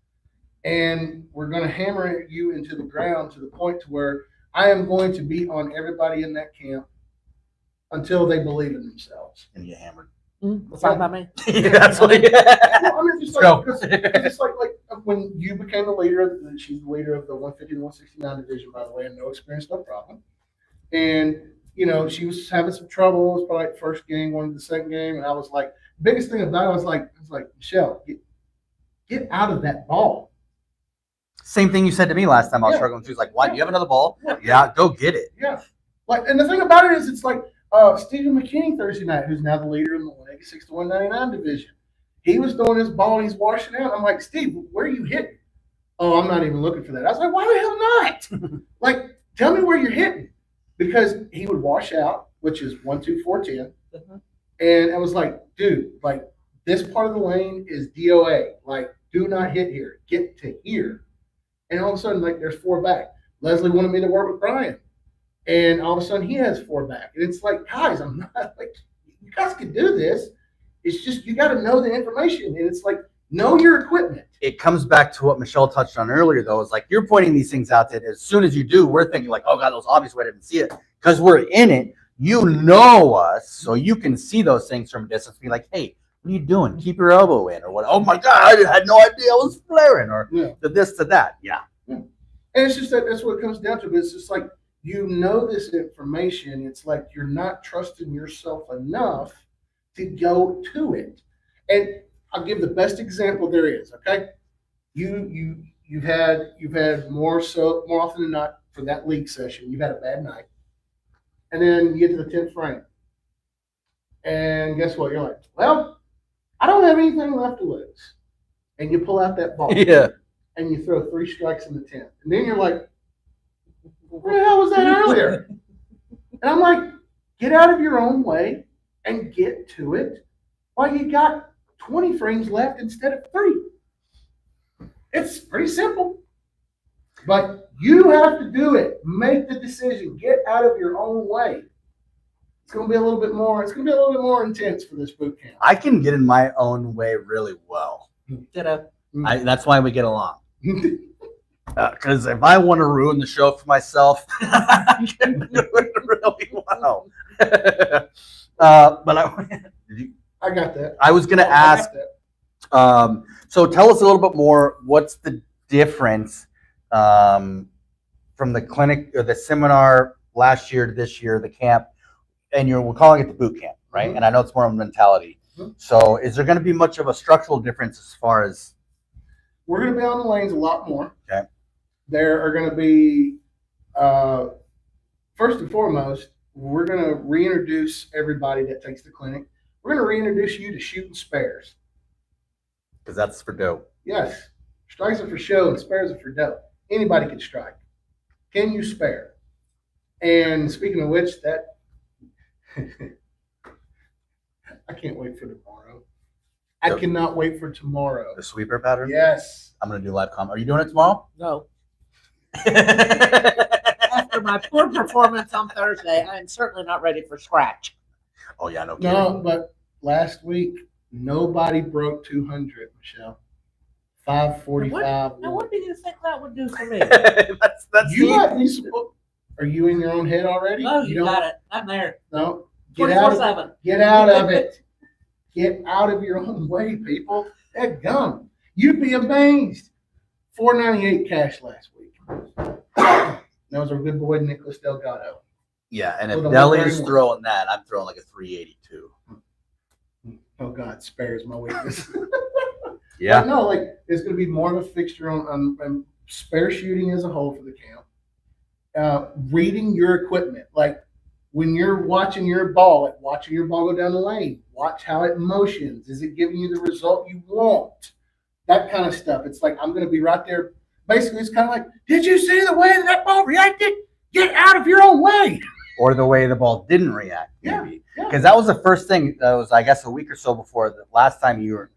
And we're going to hammer you into the ground to the point to where I am going to be on everybody in that camp until they believe in themselves. And you hammered. What's that about me? That's what. Well, I mean, just Go. like, it's like when you became the leader, she's the leader of the 150 to 169 division, by the way, and no experience, no problem. And, she was having some trouble. It was probably like first game, going to the second game. And I was like, biggest thing about it, I was like, Michelle, get out of that ball. Same thing you said to me last time I was Yeah. struggling. She was like, "Why? Do you have another ball? Yeah. Yeah, go get it." Yeah. And the thing about it is, it's like Stephen McKinney Thursday night, who's now the leader in the 186 to 199 division. He was throwing his ball and he's washing out. I'm like, Steve, where are you hitting? oh, I'm not even looking for that. I was like, why the hell not? Like, tell me where you're hitting. Because he would wash out, which is 1, 2, 4, 10. And I was like, dude, like, this part of the lane is DOA. Like, do not hit here. Get to here. And all of a sudden, like, there's 4 back. Leslie wanted me to work with Brian. And all of a sudden, he has 4 back. And it's like, guys, I'm not, like, you guys can do this. It's just, you got to know the information. And it's like, know your equipment. It comes back to what Michelle touched on earlier, though. Is like you're pointing these things out that as soon as you do, we're thinking like, oh God, that was obvious. I didn't see it because we're in it. You know us, so you can see those things from a distance. Be like, hey, what are you doing? Keep your elbow in, or what? Oh my God, I had no idea I was flaring, or to this to that. Yeah. And it's just that's what it comes down to. But it's just like you know this information. It's like you're not trusting yourself enough to go to it. And I'll give the best example there is. Okay, you've had more often than not for that league session. You've had a bad night, and then you get to the 10th frame, and guess what? You're like, well, I don't have anything left to lose, and you pull out that ball, Yeah. and you throw 3 strikes in the 10th, and then you're like, where the hell was that earlier? And I'm like, get out of your own way and get to it while you got 20 frames left instead of 3. It's pretty simple. But you have to do it. Make the decision. Get out of your own way. It's gonna be a little bit more intense for this boot camp. I can get in my own way really well. Ditto. That's why we get along. Because if I want to ruin the show for myself, I can do it really well. But I got that. I was going to ask, so tell us a little bit more. What's the difference from the clinic or the seminar last year to this year, the camp, and we're calling it the boot camp, right? Mm-hmm. And I know it's more of a mentality. Mm-hmm. So is there going to be much of a structural difference as far as? We're going to be on the lanes a lot more. Okay. There are going to be, first and foremost, we're going to reintroduce everybody that takes the clinic. We're going to reintroduce you to shooting spares. Because that's for dope. Yes. Strikes are for show and spares are for dope. Anybody can strike. Can you spare? And speaking of which, that I can't wait for tomorrow. I cannot wait for tomorrow. The sweeper pattern? Yes. I'm going to do live comment. Are you doing it tomorrow? No. After my poor performance on Thursday, I am certainly not ready for scratch. Oh, yeah, no kidding. No, but last week, nobody broke 200, Michelle. 545. Now, what do you think that would do for me? that's You might be supposed. Are you in your own head already? No, you don't- got it. I'm there. No. Get out of 24/7. Get out of it. Get out of your own way, people. That gum. You'd be amazed. $4.98 cash last week. That was our good boy Nicholas Delgado. Yeah, and if With a Deli is 131. throwing that, I'm throwing like a 382. Oh God, spares my weakness. Yeah. But no, like it's going to be more of a fixture on spare shooting as a whole for the camp. Reading your equipment, like when you're watching your ball, like watching your ball go down the lane, watch how it motions. Is it giving you the result you want? That kind of stuff. It's like I'm going to be right there. Basically, it's kind of like, did you see the way that ball reacted? Get out of your own way. Or the way the ball didn't react, Yeah, maybe. yeah. Because that was the first thing that was, I guess, a week or so before the last time you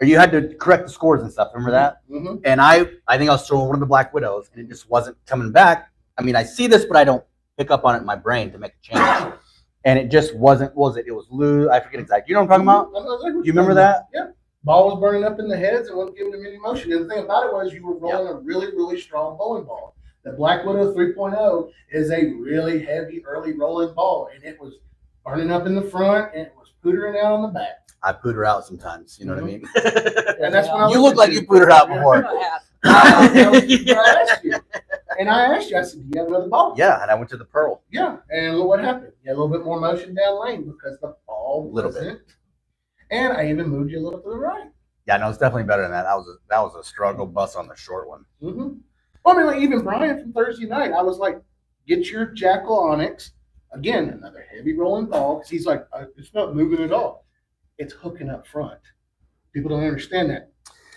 had to correct the scores and stuff. Remember that? Mm-hmm. And I think I was throwing one of the Black Widows, and it just wasn't coming back. I mean, I see this, but I don't pick up on it in my brain to make a change. And it just wasn't. What was it? It was loose. I forget exactly. You know what I'm talking about? You remember that? Yeah. Ball was burning up in the heads and wasn't giving them any motion. And the thing about it was you were rolling a really, really strong bowling ball. The Black Widow 3.0 is a really heavy, early rolling ball, and it was burning up in the front and it was pootering out on the back. I put her out sometimes. You know what I mean? And that's when I You look like you put her out before. That was what I asked you. And I asked you, I said, do you have another ball? Yeah, and I went to the Pearl. Yeah. And look what happened. You had a little bit more motion down lane because the ball Little bit. wasn't. And I even moved you a little to the right. Yeah, no, it's definitely better than that. That was a struggle bus on the short one. Mm-hmm. Well, I mean, like even Brian from Thursday night, I was like, get your Jackal Onyx. Again, another heavy rolling ball. Because he's like, it's not moving at all. It's hooking up front. People don't understand that.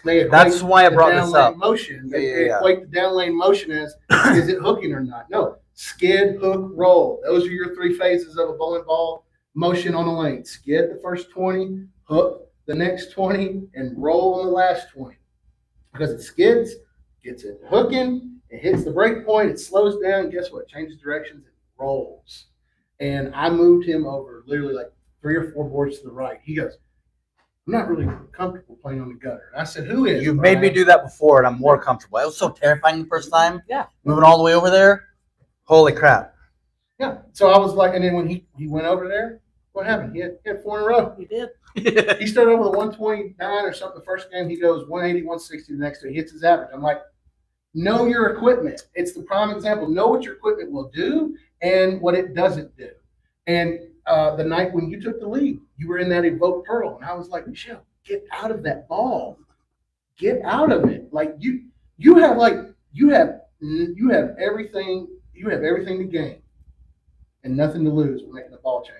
They equate That's why I the brought down this lane up. motion. They Yeah. equate the down lane motion as is it hooking or not? No. Skid, hook, roll. Those are your three phases of a bowling ball motion on the lane. Skid the first 20, hook the next 20, and roll on the last 20. Because it skids, gets it hooking, it hits the break point, it slows down. Guess what? Changes directions, it rolls. And I moved him over literally like 3 or 4 boards to the right. He goes, I'm not really comfortable playing on the gutter. And I said, who is? You made me Brian? do that before, and I'm more comfortable. It was so terrifying the first time. Yeah. Moving all the way over there. Holy crap. Yeah. So I was like, and then when he went over there, what happened? He had 4 in a row. You did. He started over with a 129 or something the first game. He goes 180, 160 the next day. He hits his average. I'm like, know your equipment. It's the prime example. Know what your equipment will do and what it doesn't do. And the night when you took the lead, you were in that Evoke Pearl. And I was like, Michelle, get out of that ball. Get out of it. Like you have everything to gain and nothing to lose with making the ball change.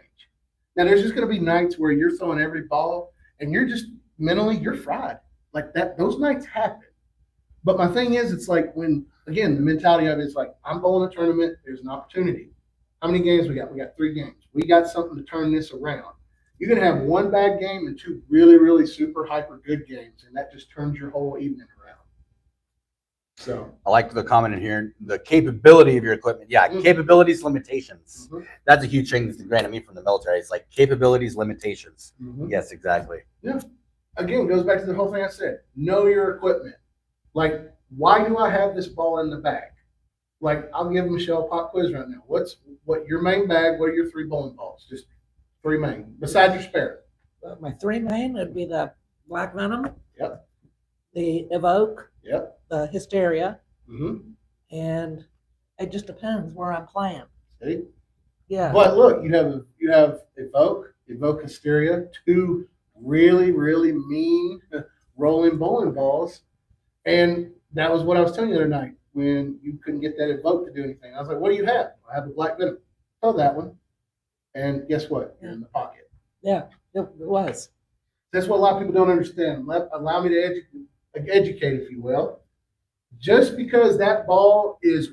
Now there's just going to be nights where you're throwing every ball and you're just mentally you're fried. Like that, those nights happen. But my thing is, it's like when again the mentality of it is like I'm bowling a tournament. There's an opportunity. How many games we got? We got 3 games. We got something to turn this around. You're going to have 1 bad game and 2 really, really super hyper good games, and that just turns your whole evening around. So I like the comment in here. The capability of your equipment. Yeah, Mhm. capabilities, limitations. Mhm. That's a huge thing that's granted me from the military. It's like capabilities, limitations. mhm. Yes, exactly. Again, goes back to the whole thing I said. Know your equipment. Like, why do I have this ball in the bag? Like, I'll give Michelle a pop quiz right now. What your main bag? What are your 3 bowling balls? Just 3 main, besides your spare. My 3 main would be the Black Venom. Yep. The Evoke, Yep. the Hysteria, Mm-hmm. and it just depends where I'm playing. See? Yeah. But look, you have Evoke Hysteria, 2 really, really mean rolling bowling balls. And that was what I was telling you the other night when you couldn't get that Evoke to do anything. I was like, what do you have? I have the Black Venom. Throw that one. And guess what? You're in the pocket. Yeah, it was. That's what a lot of people don't understand. Allow me to educate, if you will. Just because that ball is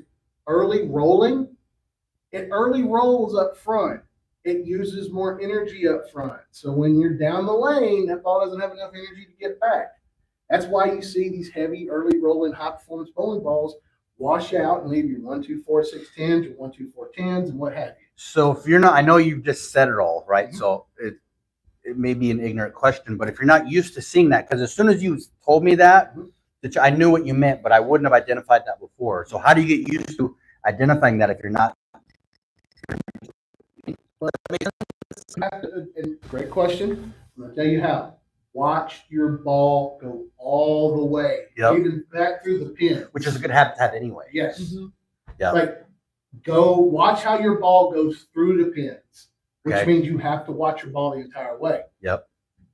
early rolling, it early rolls up front. It uses more energy up front. So when you're down the lane, that ball doesn't have enough energy to get back. That's why you see these heavy, early rolling, high performance bowling balls wash out and leave your 1, 2, 4, 6, 10s, your 1, 2, 4, 10s, and what have you. So if you're not, I know you just said it all, right? Mhm. So it may be an ignorant question, but if you're not used to seeing that, because as soon as you told me that, Mhm. I knew what you meant, but I wouldn't have identified that before. So how do you get used to identifying that if you're not? And great question. I'm going to tell you how. Watch your ball go all the way, Yep. even back through the pin. Which is a good habit to have anyway. Yes. Mhm. Yeah. Like, go watch how your ball goes through the pins, which Okay. means you have to watch your ball the entire way. Yep.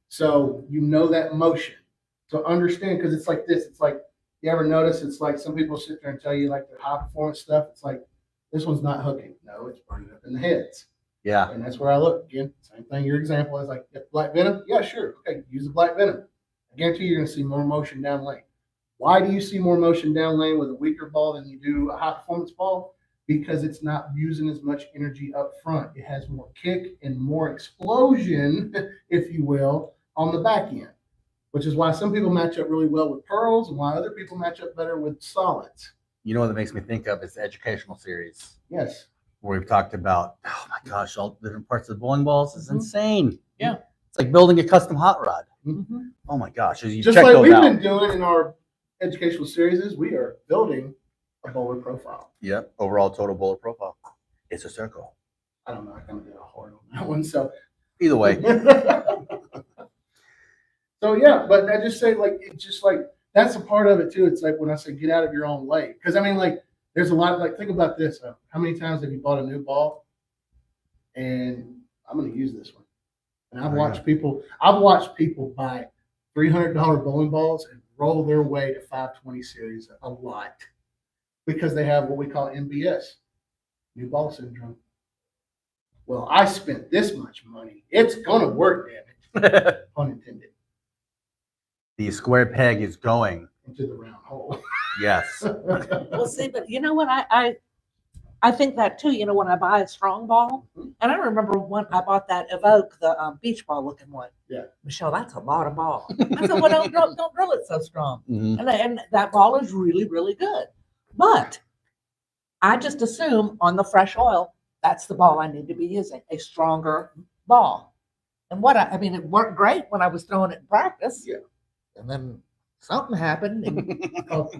So you know that motion. So understand, because it's like this. It's like, you ever notice it's like some people sit there and tell you like their high performance stuff. It's like, this one's not hooking. No, it's burning up in the heads. Yeah. And that's where I look again. Same thing. Your example is like Black Venom. Yeah, sure. Okay, use the Black Venom. I guarantee you're going to see more motion down lane. Why do you see more motion down lane with a weaker ball than you do a high performance ball? Because it's not using as much energy up front. It has more kick and more explosion, if you will, on the back end. Which is why some people match up really well with pearls and why other people match up better with solids. You know what that makes me think of is the educational series Yes. where we've talked about, oh my gosh, all the different parts of the bowling balls is Mhm. insane. Yeah. It's like building a custom hot rod. Mhm. Oh my gosh. You Just check like those we've out. been doing in our educational series, is we are building a bowler profile. Yep. Overall total bowler profile. It's a circle. I don't know. I kind of did a hard on that one. So, Either way. so yeah, but I just say like it's just like that's a part of it too. It's like when I say get out of your own way, because I mean like there's a lot. Like think about this: how many times have you bought a new ball? And I'm going to use this one. And I've Oh, watched people. I've watched people buy $300 bowling balls and roll their way to 520 series a lot because they have what we call MBS, new ball syndrome. Well, I spent this much money. It's going to work, damn it. Pun intended. the square peg is going. into the round hole. Yes. Well, see, but you know what? I think that too. You know, when I buy a strong ball, and I remember when I bought that Evoke, the beach ball looking one. Yeah. Michelle, that's a lot of ball. I said, well, don't drill it so strong. Mhm. And that ball is really, really good. But I just assume on the fresh oil, that's the ball I need to be using, a stronger ball. And I mean, it worked great when I was throwing it in practice. Yeah. And then something happened. And Oh,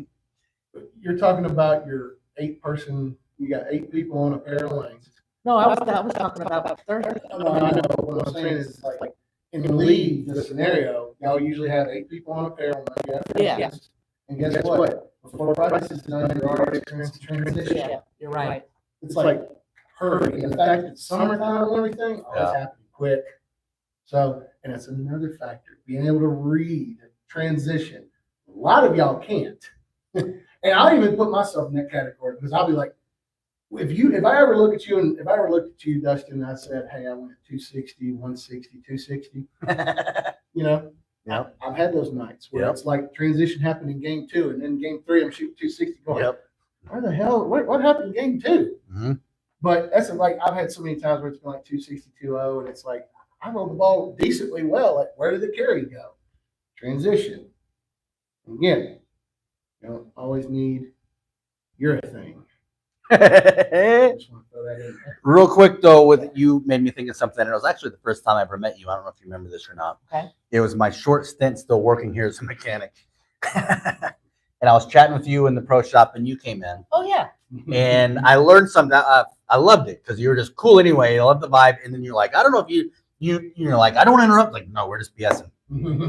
you're talking about your 8-person, you got 8 people on a pair of lanes. no, I was talking about Thursday. No, I know. What I'm saying is like in the league, the scenario, y'all usually have 8 people on a pair of lanes. Yeah. And guess what? Before practice is done, you're already experiencing transition. Yeah, you're right. It's like hurry. And the fact it's summertime and everything, oh, it's happening quick. So, and it's another factor, being able to read transition. A lot of y'all can't. And I'll even put myself in that category because I'll be like, if I ever looked at you, Dustin, and I said, hey, I went 260, 160, 260, you know, Yep. I've had those nights where Yep. it's like transition happened in game 2, and then game 3, I'm shooting 260 going, Yep. where the hell, what happened in game 2? Mhm. But that's like, I've had so many times where it's been like 260, 2-0, and it's like, I rolled the ball decently well. Like, where did the carry go? Transition. Again, you don't always need your thing. I just want to throw that in there. Real quick though, with you made me think of something, and it was actually the first time I ever met you. I don't know if you remember this or not. Okay. It was my short stint still working here as a mechanic. And I was chatting with you in the pro shop, and you came in, Oh, yeah. and I learned something. I loved it because you were just cool anyway. I loved the vibe, and then you're like, I don't know if you're like, I don't want to interrupt. Like, no, we're just BSing.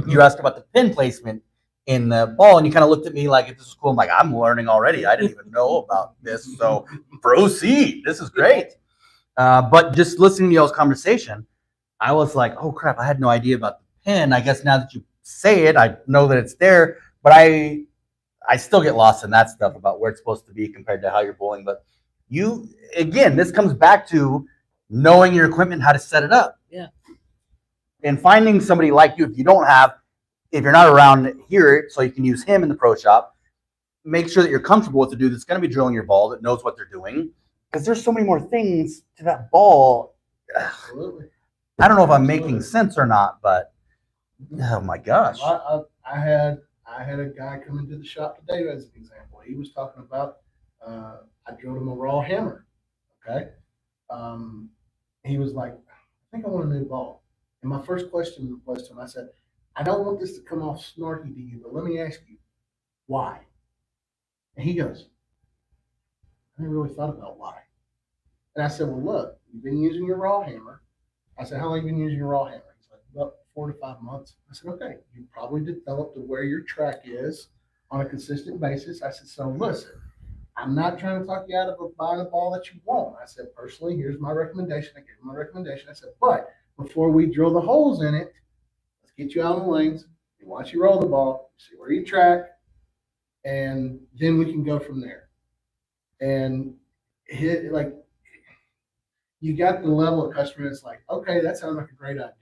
You asked about the pin placement in the ball, and you kind of looked at me like, if this is cool. I'm like, I'm learning already. I didn't even know about this. So proceed. This is great. But just listening to y'all's conversation, I was like, oh crap, I had no idea about the pin. I guess now that you say it, I know that it's there, but I still get lost in that stuff about where it's supposed to be compared to how you're bowling. But you, again, this comes back to knowing your equipment, how to set it up. Yeah. And finding somebody like you, if you're not around here, so you can use him in the pro shop, make sure that you're comfortable with the dude that's going to be drilling your ball, that knows what they're doing. Because there's so many more things to that ball. Absolutely. I don't know if I'm making sense or not, but oh my gosh. I had a guy come into the shop today as an example. He was talking about I drilled him a raw hammer. Okay. He was like, I think I want a new ball. And my first question was to him, I said, I don't want this to come off snarky to you, but let me ask you, why? And he goes, I never really thought about why. And I said, well, look, you've been using your raw hammer. I said, how long have you been using your raw hammer? He's like, about 4 to 5 months. I said, okay, you probably developed to where your track is on a consistent basis. I said, so listen, I'm not trying to talk you out of buying a ball that you want. I said, personally, here's my recommendation. I gave him my recommendation. I said, but before we drill the holes in it, let's get you out on the lanes and watch you roll the ball, see where you track, and then we can go from there. And you got the level of customer that's like, okay, that sounds like a great idea.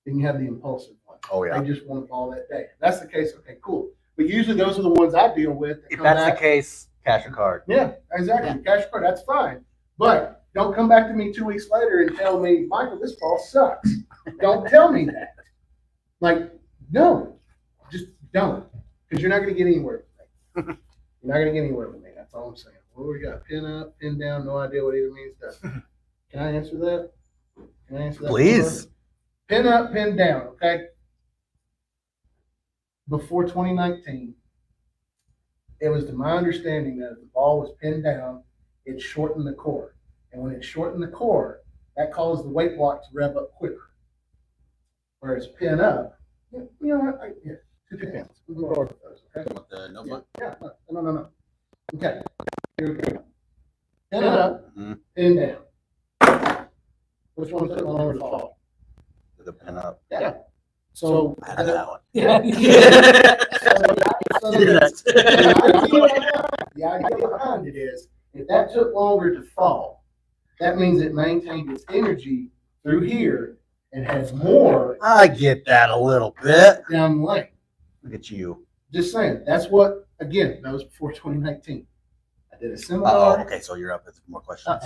Then you have the impulsive one. Oh yeah. They just want a ball that day. If that's the case, okay, cool. But usually those are the ones I deal with. If that's the case, cash a card. Yeah, exactly. Cash card, that's fine. But don't come back to me 2 weeks later and tell me, Michael, this ball sucks. Don't tell me that. Like, no, just don't. Because you're not going to get anywhere with me. You're not going to get anywhere with me. That's all I'm saying. What do we got? Pin up, pin down, no idea what either means. Can I answer that? Can I answer that? Please. Pin up, pin down, okay? Before 2019, it was to my understanding that if the ball was pinned down, it shortened the core. And when it shortened the core, that caused the weight block to rev up quicker. Whereas pin up, you know what? Yeah, 2 pins. We'll go over those, okay? With the notebook. Yeah, no. Okay, here we go. Pin up, Mhm. pin down. Which one took longer to fall? The pin up. Yeah. So I had that one. Yeah. so Hear that? the idea behind it is, if that took longer to fall, that means it maintained its energy through here and has more I get that a little bit. down the lane. Look at you. Just saying. That's what, again, that was before 2019. I did a Oh, seminar. okay. So you're up with more questions.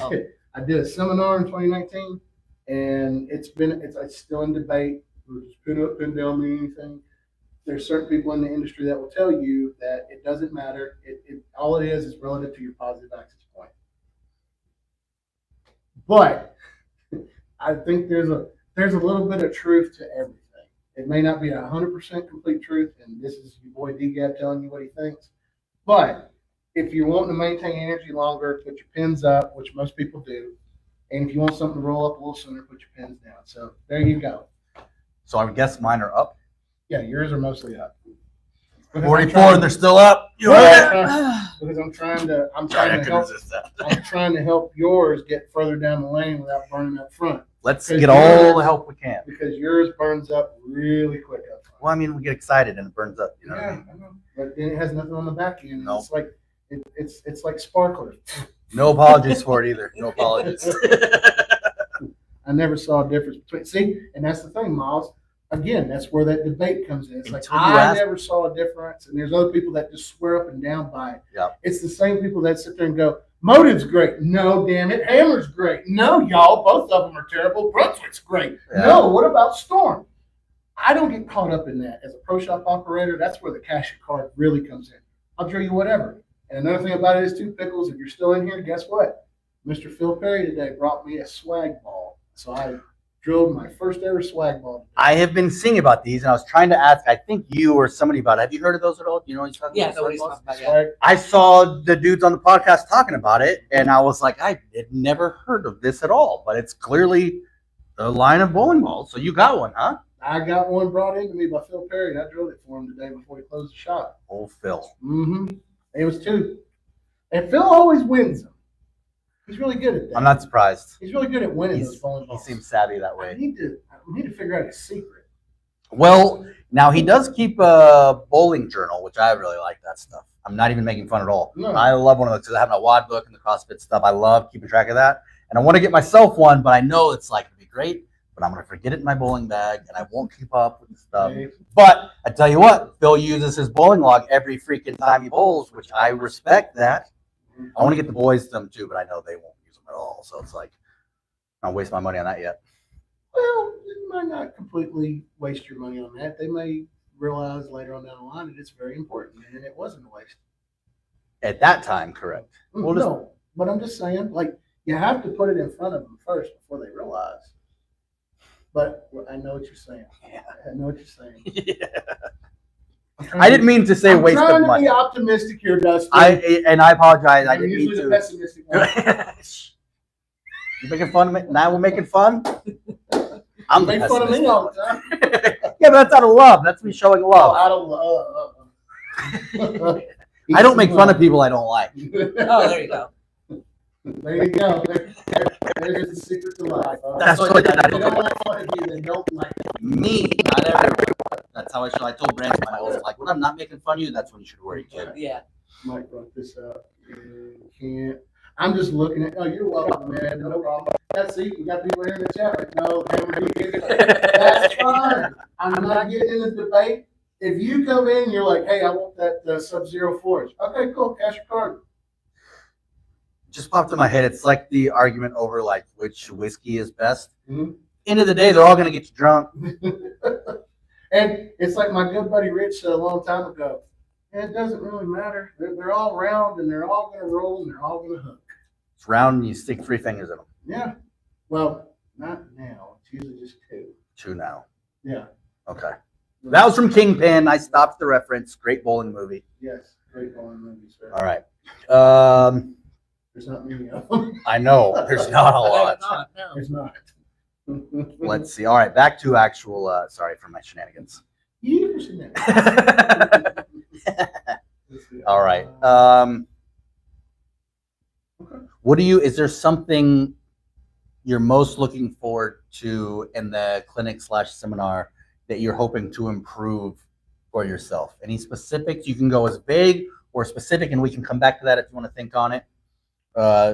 I did a seminar in 2019, and it's still in debate. Just pin up, pin down, mean anything. There's certain people in the industry that will tell you that it doesn't matter. All it is relative to your positive access point. But I think there's a little bit of truth to everything. It may not be 100% complete truth, and this is your boy D-Gab telling you what he thinks. But if you're wanting to maintain energy longer, put your pins up, which most people do. And if you want something to roll up a little sooner, put your pins down. So there you go. So I would guess mine are up. Yeah, yours are mostly up. Because 44, and they're still up. You heard it. Because I'm trying to I help. couldn't resist that. I'm trying to help yours get further down the lane without burning up front. Let's get all the help we can. Because yours burns up really quick up front. Well, I mean, we get excited and it burns up. You know what I mean? I know. But then it has nothing on the back end. Nope. It's like it's like sparklers. No apologies for it either. No apologies. I never saw a difference between. See, and that's the thing, Miles. Again, that's where that debate comes in. It's like Until you I ask- never saw a difference, and there's other people that just swear up and down by it. Yep. It's the same people that sit there and go, "Motive's great." No, damn it, Hammer's great. No, y'all, both of them are terrible. Brunswick's great. Yeah. No, what about Storm? I don't get caught up in that. As a pro shop operator, that's where the cash card really comes in. I'll drill you whatever. And another thing about it is, too, Pickles, if you're still in here, guess what? Mr. Phil Perry today brought me a swag ball. So I drilled my first ever swag ball. I have been seeing about these, and I was trying to ask. I think you or somebody about it. Have you heard of those at all? Do you know what he's talking Yeah, about? nobody's talking about that. Swag. I saw the dudes on the podcast talking about it, and I was like, I had never heard of this at all. But it's clearly the line of bowling balls. So you got one, huh? I got one brought into me by Phil Perry, and I drilled it for him today before he closed the shop. Oh, Phil. Mm-hmm. It was two. And Phil always wins them. He's really good at that. I'm not surprised. He's really good at winning those He bowling balls. seems savvy that I way. need to figure out his secret. Well, now he does keep a bowling journal, which I really like that stuff. I'm not even making fun at all. No. I love one of those because I have my WOD book and the CrossFit stuff. I love keeping track of that. And I want to get myself one, but I know it's like, it'd be great, but I'm going to forget it in my bowling bag and I won't keep up with the stuff. Okay. But I tell you what, Phil uses his bowling log every freaking time he bowls, which I respect that. I want to get the boys them too, but I know they won't use them at all. So it's like, I don't waste my money on that yet. Well, you might not completely waste your money on that. They may realize later on down the line that it's very important, and it wasn't a waste. At that time, correct. Well, just- No, but I'm just saying, like, you have to put it in front of them first before they realize. But I know what you're saying. Yeah. I know what you're saying. I didn't mean to say I'm waste trying of to money. be optimistic here, Dustin. And I apologize. I I'm didn't usually mean the to. pessimistic one. You making fun of me? Now we're making fun? I'm Make the fun of me pessimist. all the time. Yeah, but that's out of love. That's me showing Oh, love. I don't love. I don't make fun of people I don't like. Oh, there you go. There you go. There's the secret to life. That's If what they I don't like fun of you, they don't like it. Me, not everyone. That's how I show. I told Brandon, I was like, when I'm not making fun of you, that's when you should worry, kid. Yeah. Mike brought this up. You can't. I'm just looking at. Oh, you're welcome, man. No problem. That's see, we got people here in the chat. Like, no, that's fine. I'm not getting in the debate. If you come in, you're like, hey, I want that Sub-Zero Forge. Okay, cool. Cash your card. Just popped in my head. It's like the argument over like which whiskey is best. Mhm. End of the day, they're all gonna get you drunk. And it's like my good buddy Rich said a long time ago. It doesn't really matter. They're all round and they're all going to roll and they're all going to hook. It's round and you stick 3 fingers in them. Yeah. Well, not now. It's usually just 2. 2 now. Yeah. Okay. That was from Kingpin. I stopped the reference. Great bowling movie. Yes. Great bowling movie, sir. All right. There's not many of them. I know there's not a lot. Not, no. There's not. Let's see. All right, back to actual. Sorry for my shenanigans. You've seen that. All right. What do you? Is there something you're most looking forward to in the clinic/seminar that you're hoping to improve for yourself? Any specifics? You can go as vague or specific, and we can come back to that if you want to think on it.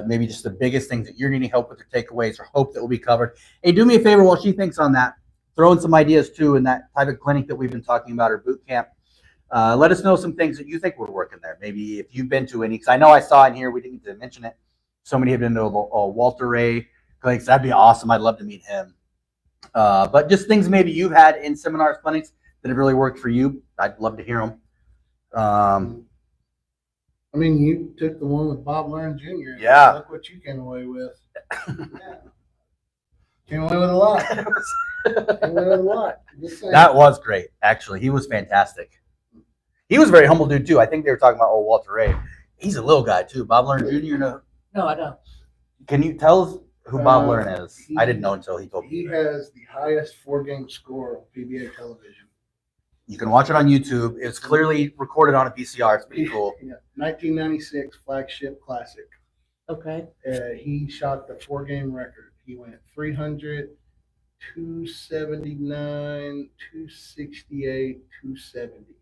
Maybe just the biggest things that you're needing help with or takeaways or hope that will be covered. Hey, do me a favor while she thinks on that. Throw in some ideas too in that type of clinic that we've been talking about or boot camp. Let us know some things that you think would work in there. Maybe if you've been to any, because I know I saw in here, we didn't need to mention it. So many have been to Walter Ray clinics. That'd be awesome. I'd love to meet him. But just things maybe you've had in seminars, clinics that have really worked for you. I'd love to hear them. I mean, you took the one with Bob Learn Jr. Yeah. Look what you came away with. Yeah. Came away with a lot. Came away with a lot. Just saying. That was great, actually. He was fantastic. He was a very humble dude, too. I think they were talking about Walter Ray. He's a little guy, too. Bob Learn Jr. No, I don't. Can you tell us who Bob Learn is? I didn't know until he told me. He has the highest 4-game score on PBA television. You can watch it on YouTube. It's clearly recorded on a VCR. It's pretty cool. Yeah, 1996 Flagship Classic. Okay. He shot the 4-game record. He went 300, 279, 268, 270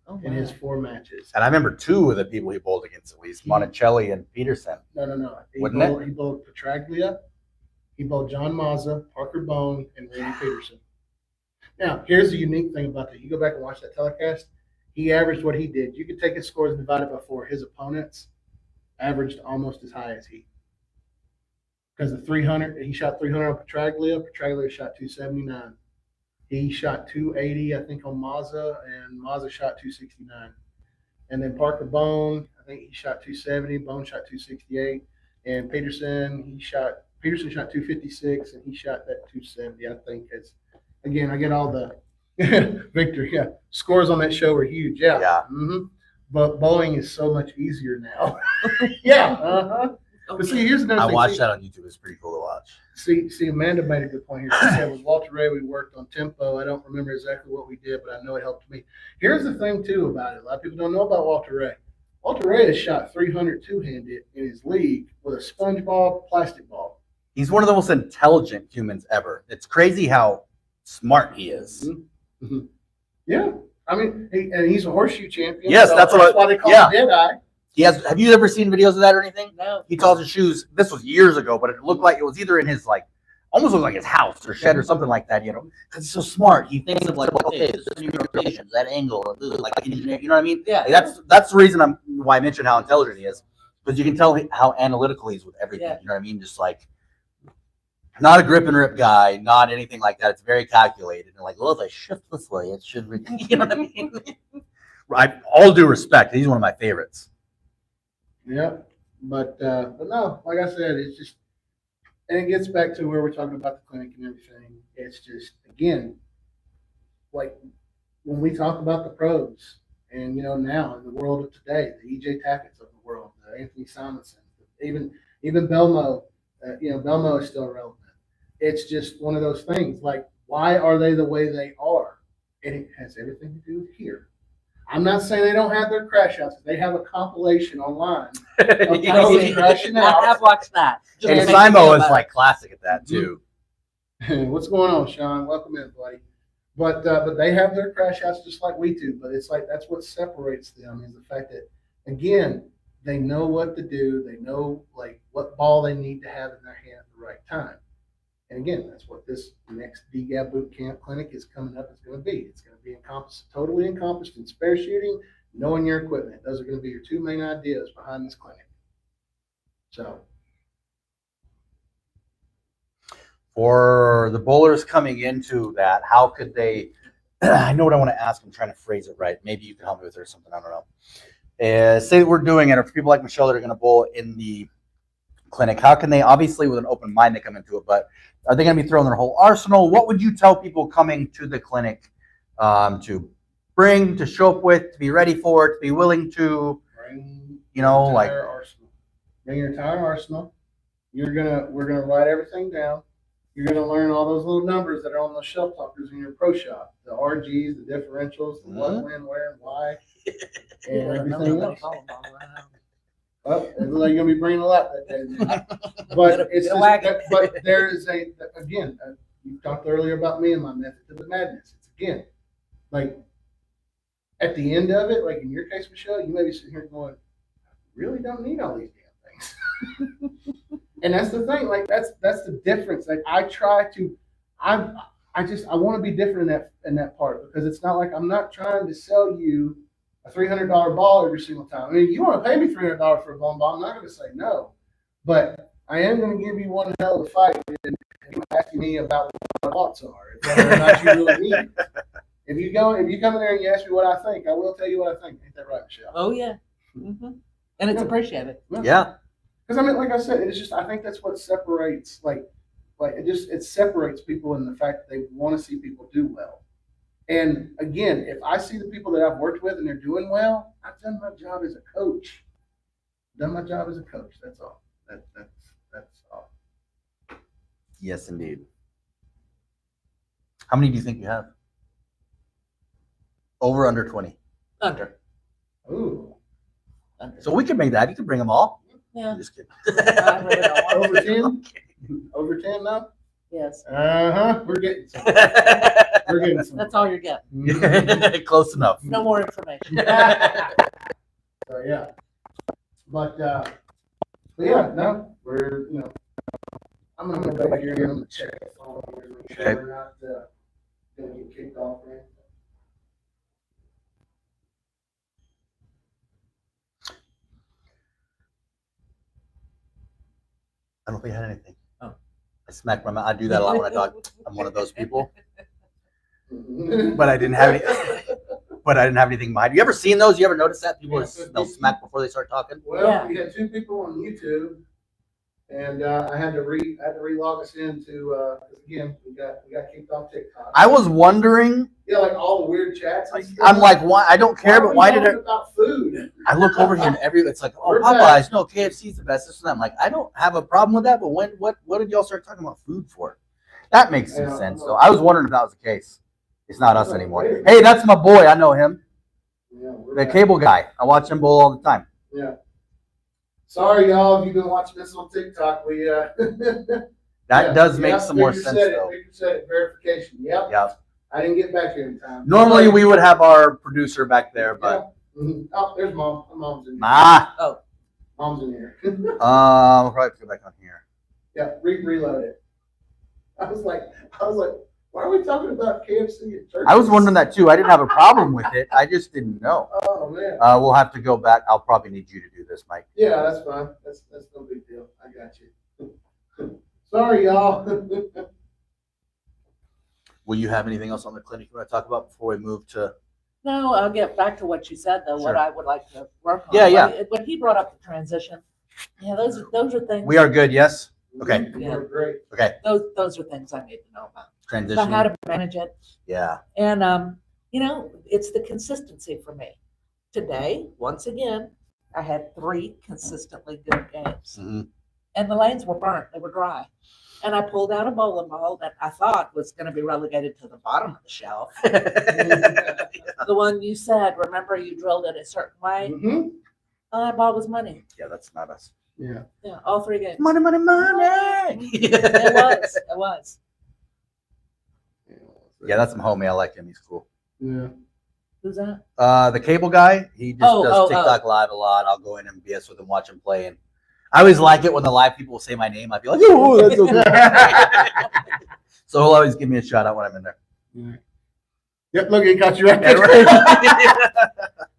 Oh, in his wow. 4 matches. And I remember 2 of the people he bowled against, at least Monticelli and Peterson. No. He Wouldn't bowled Petraglia. He bowled John Mazza, Parker Bone, and Randy Peterson. Now, here's the unique thing about that. You go back and watch that telecast. He averaged what he did. You could take his scores and divide it by 4. His opponents averaged almost as high as he. Because the 300, he shot 300 on Petraglia. Petraglia shot 279. He shot 280, I think, on Mazza, and Mazza shot 269. And then Parker Bone, I think he shot 270. Bone shot 268. And Peterson shot 256, and he shot that 270, I think. Again, I get all the Victor, yeah. Scores on that show were huge, yeah. Yeah. Mm-hmm. But bowling is so much easier now. Yeah. Uh-huh. But see, here's another I thing. watched that on YouTube. It's pretty cool to watch. See, Amanda made a good point here. She said with Walter Ray, we worked on tempo. I don't remember exactly what we did, but I know it helped me. Here's the thing, too, about it. A lot of people don't know about Walter Ray. Walter Ray has shot 300 two-handed in his league with a sponge ball, plastic ball. He's one of the most intelligent humans ever. It's crazy how smart he is. Mm-hmm. Mm-hmm. Yeah. I mean, and he's a horseshoe champion. Yes, so that's why they call him Deadeye. He has. Have you ever seen videos of that or anything? No. He calls his shoes. This was years ago, but it looked like it was either in his almost looked like his house or shed or something like that. Because he's so smart. He thinks of okay, this is your rotations, that angle, you know what I mean? Yeah. That's the reason why I mentioned how intelligent he is, because you can tell how analytical he is with everything. Yeah. You know what I mean? Just not a grip and rip guy, not anything like that. It's very calculated. And well, if I shift this way, it should. You know what I mean? All due respect, he's one of my favorites. Yeah, but no, like I said, it's just, and it gets back to where we're talking about the clinic and everything. It's just, again, when we talk about the pros, and now in the world of today, the EJ Tackett's of the world, the Anthony Simonson, even Belmo, Belmo is still relevant. It's just one of those things. Why are they the way they are? And it has everything to do with here. I'm not saying they don't have their crash outs. They have a compilation online of pros crashing out. I have watched that. Just And to make me Simo feel is better. classic at that too. What's going on, Sean? Welcome in, buddy. But they have their crash outs just like we do. But it's that's what separates them is the fact that, again, they know what to do. They know what ball they need to have in their hand at the right time. And again, that's what this next DGAB boot camp clinic is coming up. Is going to be. It's going to be totally encompassed in spare shooting, knowing your equipment. Those are going to be your 2 main ideas behind this clinic. So, for the bowlers coming into that, how could they? I know what I want to ask. I'm trying to phrase it right. Maybe you can help me with it or something. I don't know. Say that we're doing it, or for people like Michelle that are going to bowl in the clinic, how can they, obviously with an open mind, they come into it, but are they going to be throwing their whole arsenal? What would you tell people coming to the clinic to bring, to show up with, to be ready for it, to be willing to, bring arsenal. Bring your entire arsenal. We're gonna write everything down. You're gonna learn all those little numbers that are on those shelf talkers in your pro shop. The RGs, the differentials, the what, when, where, and why, and everything else. Well, it looks like you're gonna be bringing a lot that day. But it's just, but there is again, you talked earlier about me and my method to the madness. It's again, at the end of it, in your case, Michelle, you may be sitting here going, really don't need all these damn things. And that's the thing, that's the difference. I I want to be different in that part, because it's not like I'm not trying to sell you a $300 ball every single time. I mean, you want to pay me $300 for a bowling ball, I'm not going to say no, but I am going to give you one hell of a fight and you asking me about what my thoughts are, whether or not you really need it. If you come in there and you ask me what I think, I will tell you what I think. Ain't that right, Michelle? Oh, yeah. Mm-hmm. And it's appreciated. Yeah. Because I mean, like I said, it's just, I think that's what separates, it separates people in the fact that they want to see people do well. And again, if I see the people that I've worked with and they're doing well, I've done my job as a coach. That's all. That's all. Yes, indeed. How many do you think you have? Over, under 20? Under. Ooh. Under. So we could make that. You could bring them all. Yeah. I'm just kidding. I really don't want Over to. 10? Over 10 now? Yes. We're getting some. We're getting some. That's all you're getting. Close enough. No more information. So yeah. But yeah, no, we're, I'm gonna go back here and I'm gonna check the phone here, make sure Okay. we're not gonna get kicked off or anything. I don't think I had anything. Oh. I smack my mouth. I do that a lot when I talk. I'm one of those people. But But I didn't have anything behind. You ever seen those? You ever notice that people they'll smack before they start talking? Well, Yeah. we had 2 people on YouTube, and I had to relog us into 'cause again we got kicked off TikTok. I was wondering. Yeah, like all the weird chats. And stuff. I'm like, why? I don't care, but why did it? About food? I look over here and it's like, oh, We're Popeyes, no, KFC's the best. This and that. I'm like, I don't have a problem with that, but what did y'all start talking about food for? That makes some Yeah. sense, though. I was wondering if that was the case. It's not us anymore. Hey, that's my boy. I know him, Yeah, we're the back. cable guy. I watch him bowl all the time. Yeah. Sorry, y'all, if you've been watching this on TikTok, we That yeah, does make yeah, some more Victor sense, said it, though. Victor said it, verification. Yep. Yeah. I didn't get back here in time. Normally we would have our producer back there, but Yeah. Mhm. Oh, there's mom. Mom's in here. nah. Mom's in here. We'll probably have to go back on here. Yeah, reload it. I was like, why are we talking about KFC at church? I was wondering that too. I didn't have a problem with it. I just didn't know. Oh man. We'll have to go back. I'll probably need you to do this, Mike. Yeah, that's fine. That's no big deal. I got you. Sorry, y'all. Will you have anything else on the clinic you want to talk about before we move to? No, I'll get back to what you said, though, what Sure. I would like to work on. Yeah. When he brought up the transition, yeah, those are things. We are good, yes? Okay. You're great. Okay. Those are things I need to know about how Transition. to manage it. Yeah. And, it's the consistency for me. Today, once again, I had 3 consistently good games. Mhm. And the lanes were burnt. They were dry. And I pulled out a bowling ball that I thought was going to be relegated to the bottom of the shelf. The one you said, remember you drilled it a certain way? Mm-hmm. That ball was money. Yeah, that's not us. Yeah. Yeah, all 3 games. Money, money, money. It was. Yeah, that's some homie. I like him. He's cool. Yeah. Who's that? The cable guy, he just Oh, does oh, TikTok live a lot. I'll go in and BS with him, watch him play. And I always like it when the live people will say my name. I feel like, oh, that's okay. So he'll always give me a shout out when I'm in there. Yep, look, it got you right there.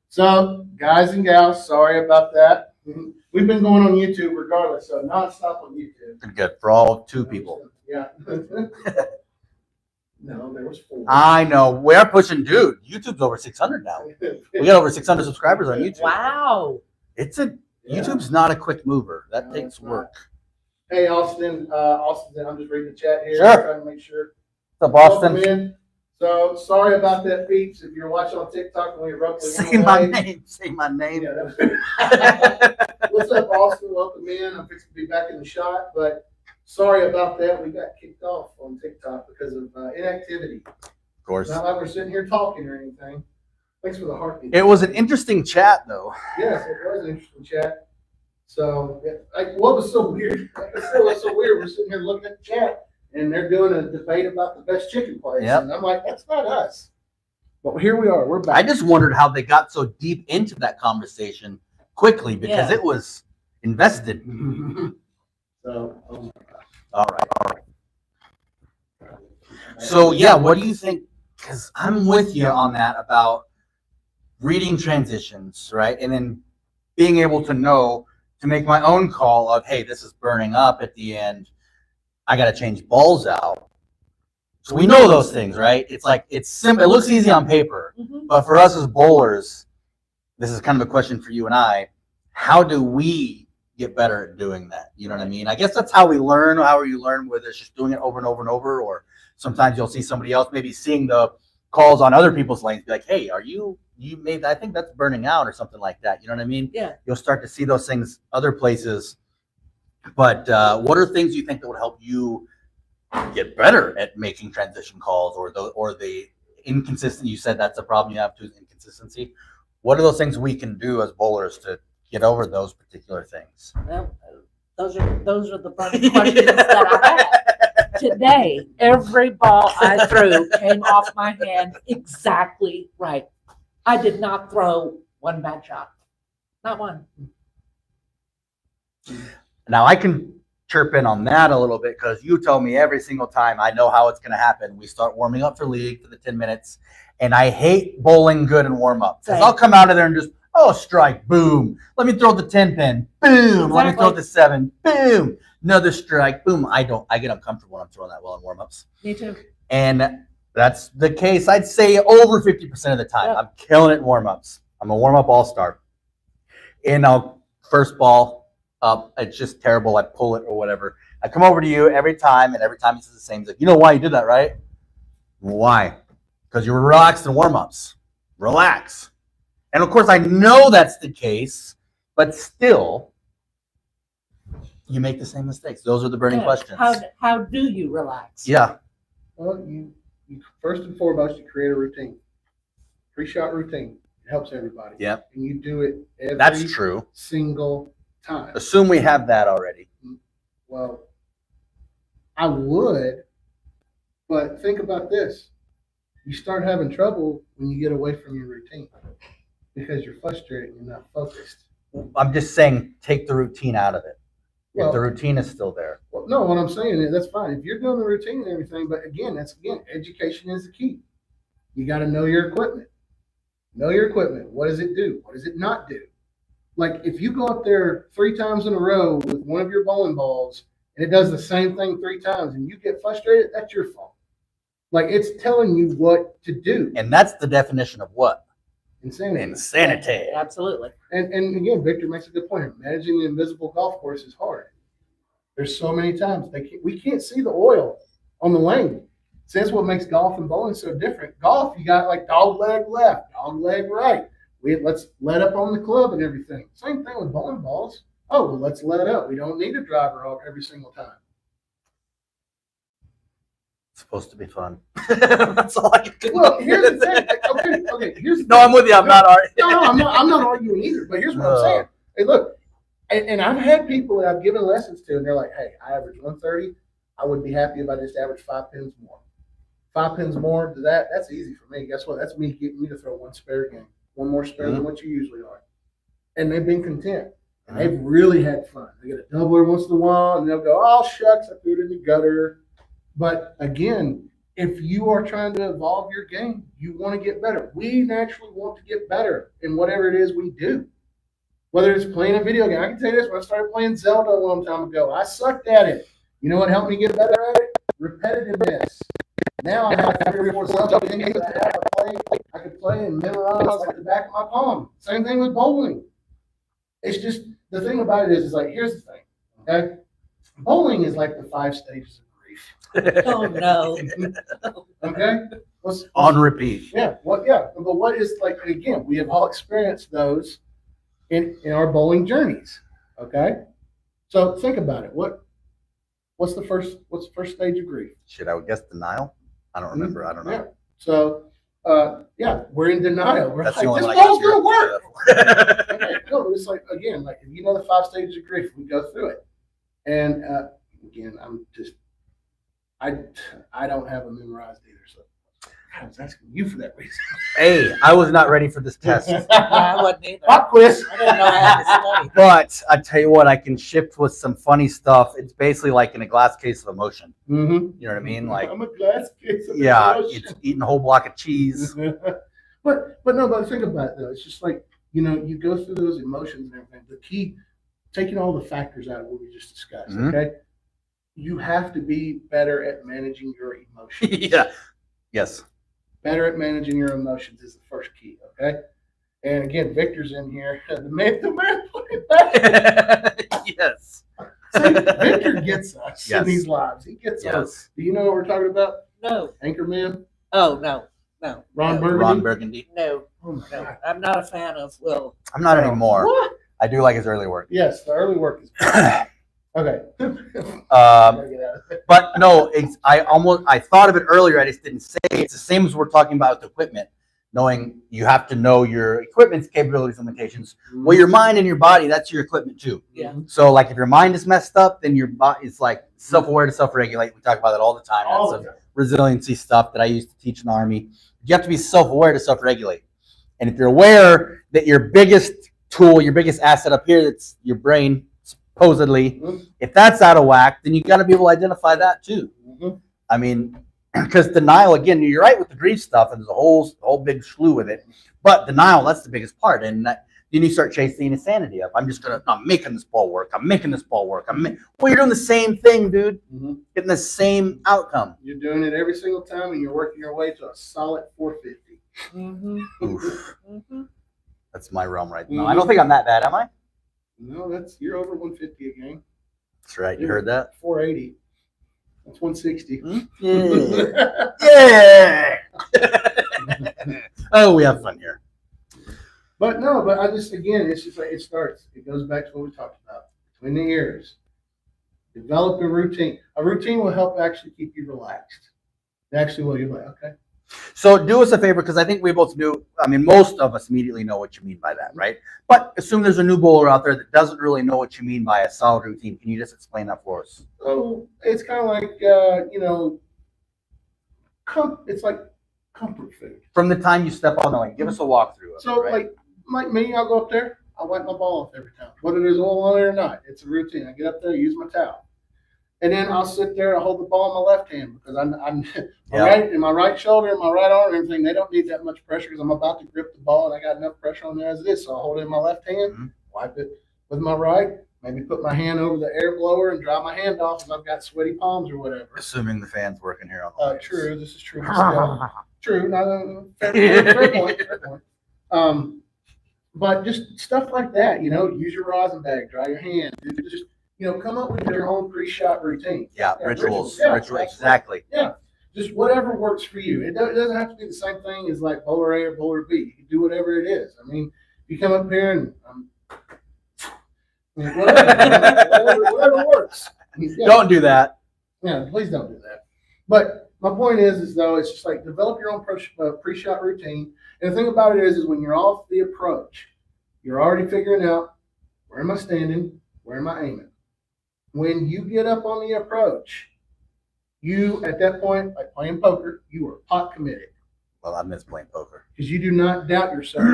So, guys and gals, sorry about that. We've been going on YouTube regardless, so nonstop on YouTube. Pretty good for all 2 people. Yeah. No, there was 4. I know. We are pushing, dude. YouTube's over 600 now. We got over 600 subscribers on YouTube. Wow. YouTube's not a quick mover. That No, takes it's not. work. Hey, Austin. Austin, I'm just reading the chat here. Sure. Trying to make sure. What's up, Welcome Austin? in. So sorry about that, peeps. If you're watching on TikTok and we abruptly went Say my away. name. Say my name. Yeah, that was- What's up, Austin? Welcome in. I'm fixing to be back in the shot, but sorry about that. We got kicked off on TikTok because of inactivity. Of course. Not like we're sitting here talking or anything. Thanks for the heartbeat. It was an interesting chat, though. Yes, it was an interesting chat. So, yeah, what was so weird? Like I said, what's so weird? We're sitting here looking at the chat, and they're doing a debate about the best chicken place. Yep. And I'm like, that's not us. But here we are. We're back. I just wondered how they got so deep into that conversation quickly because Yeah. it was invested. So, oh my gosh. All right. So yeah, what do you think? Because I'm with you on that about reading transitions, right? And then being able to know to make my own call of, hey, this is burning up at the end. I got to change balls out. So we know those things, right? It's like it's simple. It looks easy on paper, but for us as bowlers, this is kind of a question for you and I. How do we get better at doing that? You know what I mean? I guess that's how we learn. How you learn, whether it's just doing it over and over and over, or sometimes you'll see somebody else maybe seeing the calls on other people's lanes, be like, hey, are you made, I think that's burning out or something like that. You know what I mean? Yeah. You'll start to see those things other places. But what are things you think that would help you get better at making transition calls, or the inconsistent? You said that's a problem you have too, is inconsistency. What are those things we can do as bowlers to get over those particular things? Well, those are the burning questions that I have. Today, every ball I threw came off my hand exactly right. I did not throw one bad shot. Not one. Now I can chirp in on that a little bit because you tell me every single time I know how it's going to happen. We start warming up for league for the 10 minutes, and I hate bowling good in warm up because I'll come out of there and just, oh, strike, boom. Let me throw the 10 pin, boom. Let me throw the 7, boom. Another strike, boom. I get uncomfortable when I'm throwing that well in warm ups. Me too. And that's the case. I'd say over 50% of the time. I'm killing it in warm ups. I'm a warm up all star. And I'll first ball up, it's just terrible. I pull it or whatever. I come over to you every time, and every time he says the same. He's like, you know why you did that, right? Why? Because you were relaxed in warm ups. Relax. And of course, I know that's the case, but still, you make the same mistakes. Those are the burning questions. How do you relax? Yeah. Well, you first and foremost, you create a routine. Pre-shot routine. It helps everybody. Yeah. And you do it every That's true. single time. Assume we have that already. Well, I would, but think about this. You start having trouble when you get away from your routine because you're frustrated and you're not focused. I'm just saying, take the routine out of it. Well, if the routine is still there. Well, no, what I'm saying is that's fine. If you're doing the routine and everything, but again, education is the key. You got to know your equipment. Know your equipment. What does it do? What does it not do? Like if you go up there 3 times in a row with one of your bowling balls and it does the same thing 3 times and you get frustrated, that's your fault. Like it's telling you what to do. And that's the definition of what? Insanity. Insanity. Absolutely. And again, Victor makes a good point. Managing the invisible golf course is hard. There's so many times we can't see the oil on the lane. So that's what makes golf and bowling so different. Golf, you got like dog leg left, dog leg right. Let's let up on the club and everything. Same thing with bowling balls. Oh, well, let's let up. We don't need a driver off every single time. It's supposed to be fun. That's all I can. Well, here's the thing. Okay. Here's the no, thing. I'm with you. I'm not arguing. No, I'm not arguing either. But here's what I'm saying. Hey, look, and I've had people that I've given lessons to, and they're like, "Hey, I average 130. I would be happy if I just averaged 5 pins more. 5 pins more to that. That's easy for me. Guess what? That's me getting me to throw one spare game, one more spare than what you usually are." And they've been content. And they've really had fun. They get a doubler once in a while, and they'll go, "Oh shucks, I threw it in the gutter." But again, if you are trying to evolve your game, you want to get better. We naturally want to get better in whatever it is we do. Whether it's playing a video game. I can tell you this, when I started playing Zelda a long time ago, I sucked at it. You know what helped me get better at it? Repetitiveness. Now I have 3 or 4 Zelda games that I could play and memorize like the back of my palm. Same thing with bowling. It's just, the thing about it is like, here's the thing, okay? Bowling is like the 5 stages of grief. Oh no. Okay? On repeat. Yeah. But what is, like, again, we have all experienced those in our bowling journeys. Okay? So think about it. What's the first stage of grief? Shit, I would guess denial. I don't remember. I don't know. Yeah. So we're in denial. We're That's like, the only this one I ball's gonna work. got. Okay. No, but it's like, again, like if you know the 5 stages of grief, we go through it. And again, I don't have them memorized either. So I was asking you for that reason. Hey, I was not ready for this test. I wasn't either. Pop quiz. I didn't know I had to study. But I tell you what, I can shift with some funny stuff. It's basically like in a glass case of emotion. Mm-hmm. You know what I mean? Like, I'm a glass case of yeah, emotion. it's eating a whole block of cheese. but think about it though. It's just like, you go through those emotions and everything. The key, taking all the factors out of what we just discussed, Mhm. okay? You have to be better at managing your emotions. Yeah. Yes. Better at managing your emotions is the first key, okay? And again, Victor's in here. The man put it back. Yes. See, Victor gets us Yes. in these lives. He gets us. Yes. Do you know what we're talking about? No. Anchorman? Oh, no. No. Ron no, Burgundy? Ron Burgundy. No. Oh my No. God. I'm not a fan of Will. I'm not Oh. anymore. What? I do like his early work. Yes, the early work is okay. But no, I thought of it earlier. I just didn't say it. It's the same as we're talking about with equipment. Knowing you have to know your equipment's capabilities and limitations. Well, your mind and your body, that's your equipment too. Yeah. So like if your mind is messed up, then your body is like self-aware to self-regulate. We talk about that all the time. All That's the some time. resiliency stuff that I used to teach in the Army. You have to be self-aware to self-regulate. And if you're aware that your biggest tool, your biggest asset up here, that's your brain, supposedly, if that's out of whack, then you got to be able to identify that too. Mhm. I mean, because denial, again, you're right with the grief stuff, and there's a whole big slew with it. But denial, that's the biggest part. And then you start chasing insanity up. I'm making this ball work. I'm making this ball work. Well, you're doing the same thing, dude. Mhm. Getting the same outcome. You're doing it every single time, and you're working your way to a solid 450. Mm-hmm. Oof. Mm-hmm. That's my realm right now. I don't think I'm that bad, am I? No, you're over 150 a game. That's right. You heard that? 480. That's 160. Yeah. Yeah. Oh, we have fun here. But it's just like it goes back to what we talked about between the ears. Develop a routine. A routine will help actually keep you relaxed. Actually, will you're like, okay. So do us a favor, because I think we both knew, most of us immediately know what you mean by that, right? But assume there's a new bowler out there that doesn't really know what you mean by a solid routine. Can you just explain that for us? So it's kind of like it's like comfort food. From the time you step on the lane, give us a walkthrough of So it, right? like me, I'll go up there. I wipe my ball off every time, whether there's oil on it or not. It's a routine. I get up there, use my towel, and then I'll sit there and hold the ball in my left hand because I'm Yeah. right in my right shoulder and my right arm and everything. They don't need that much pressure because I'm about to grip the ball and I got enough pressure on there as it is. So I hold it in my left hand, Mhm. wipe it with my right. Maybe put my hand over the air blower and dry my hand off if I've got sweaty palms or whatever. Assuming the fan's working here on the lanes. True. This is true. True. Fair point. Fair point. But just stuff like that, use your rosin bag, dry your hands. Just, come up with your own pre-shot routine. Yeah, Yeah, rituals. yeah, Rituals, exactly. Yeah. Just whatever works for you. It doesn't have to be the same thing as like bowler A or bowler B. You can do whatever it is. I mean, you come up here and whatever works. Yeah. Don't do that. Yeah, please don't do that. But my point is though, it's just like develop your own pre-shot routine. And the thing about it is when you're off the approach, you're already figuring out where am I standing, where am I aiming. When you get up on the approach, you at that point, like playing poker, you are pot committed Well, I miss playing poker. because you do not doubt yourself.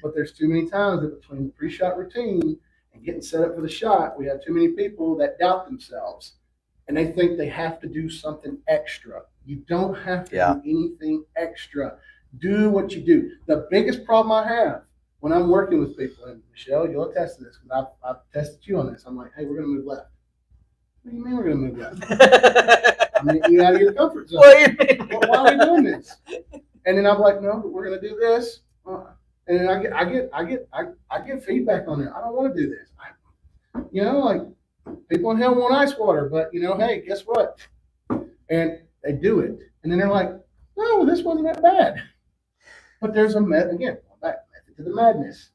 But there's too many times that between the pre-shot routine and getting set up for the shot, we have too many people that doubt themselves and they think they have to do something extra. You don't have to Yeah. do anything extra. Do what you do. The biggest problem I have when I'm working with people, and Michelle, you'll attest to this because I've tested you on this. I'm like, hey, we're going to move left. What do you mean we're going to move left? I mean, you out of your comfort zone. What do you mean? Well, why are we doing this? And then I'm like, no, but we're going to do this. And then I get feedback on it. I don't want to do this. Like people in hell want ice water, but hey, guess what? And they do it, and then they're like, no, this wasn't that bad. But there's method to the madness.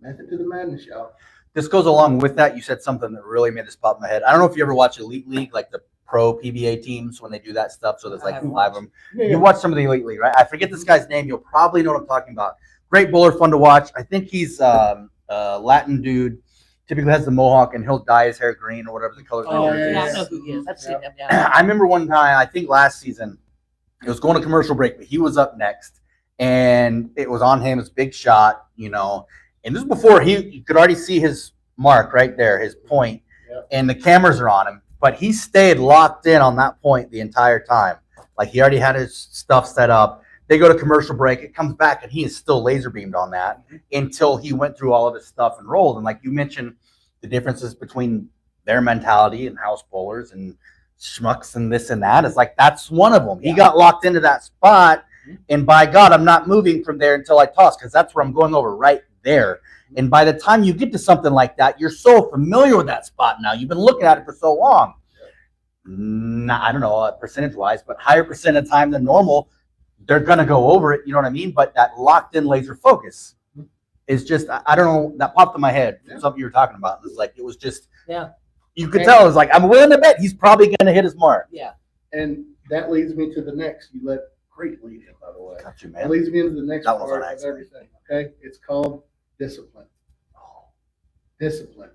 Method to the madness, y'all. This goes along with that. You said something that really made this pop in my head. I don't know if you ever watch Elite League, like the pro PBA teams when they do that stuff. So there's like 5 of them. Yeah, You watch some of the Elite League, right? I forget this guy's name. You'll probably know what I'm talking about. Great bowler, fun to watch. I think he's a Latin dude. Typically has the mohawk, and he'll dye his hair green or whatever the color. Oh, Yeah, I yeah. know who he is. I've seen him. Yeah. I remember one time, I think last season, It was going to commercial break, but he was up next, and it was on him. His big shot, you know. And this is before you could already see his mark right there, his point, and the cameras are on him. But he stayed locked in on that point the entire time. Like he already had his stuff set up. They go to commercial break. It comes back, and he is still laser beamed on that until he went through all of his stuff and rolled. And like you mentioned, the differences between their mentality and house bowlers and schmucks and this and that is like that's one of them. He got locked into that spot, and by God, I'm not moving from there until I toss because that's where I'm going over right there. And by the time you get to something like that, you're so familiar with that spot now. You've been looking at it for so long. I don't know percentage wise, but higher percent of time than normal, they're gonna go over it. You know what I mean? But that locked in laser focus is just I don't know, that popped in my head. Something you were talking about. It's like it was just you could tell. It was like I'm willing to bet he's probably gonna hit his mark. Yeah. And that leads me to the next. You let Crete lead him, by the way. Got you, That man. leads me into the next That was part an of accident. everything. Okay, it's called discipline. Discipline.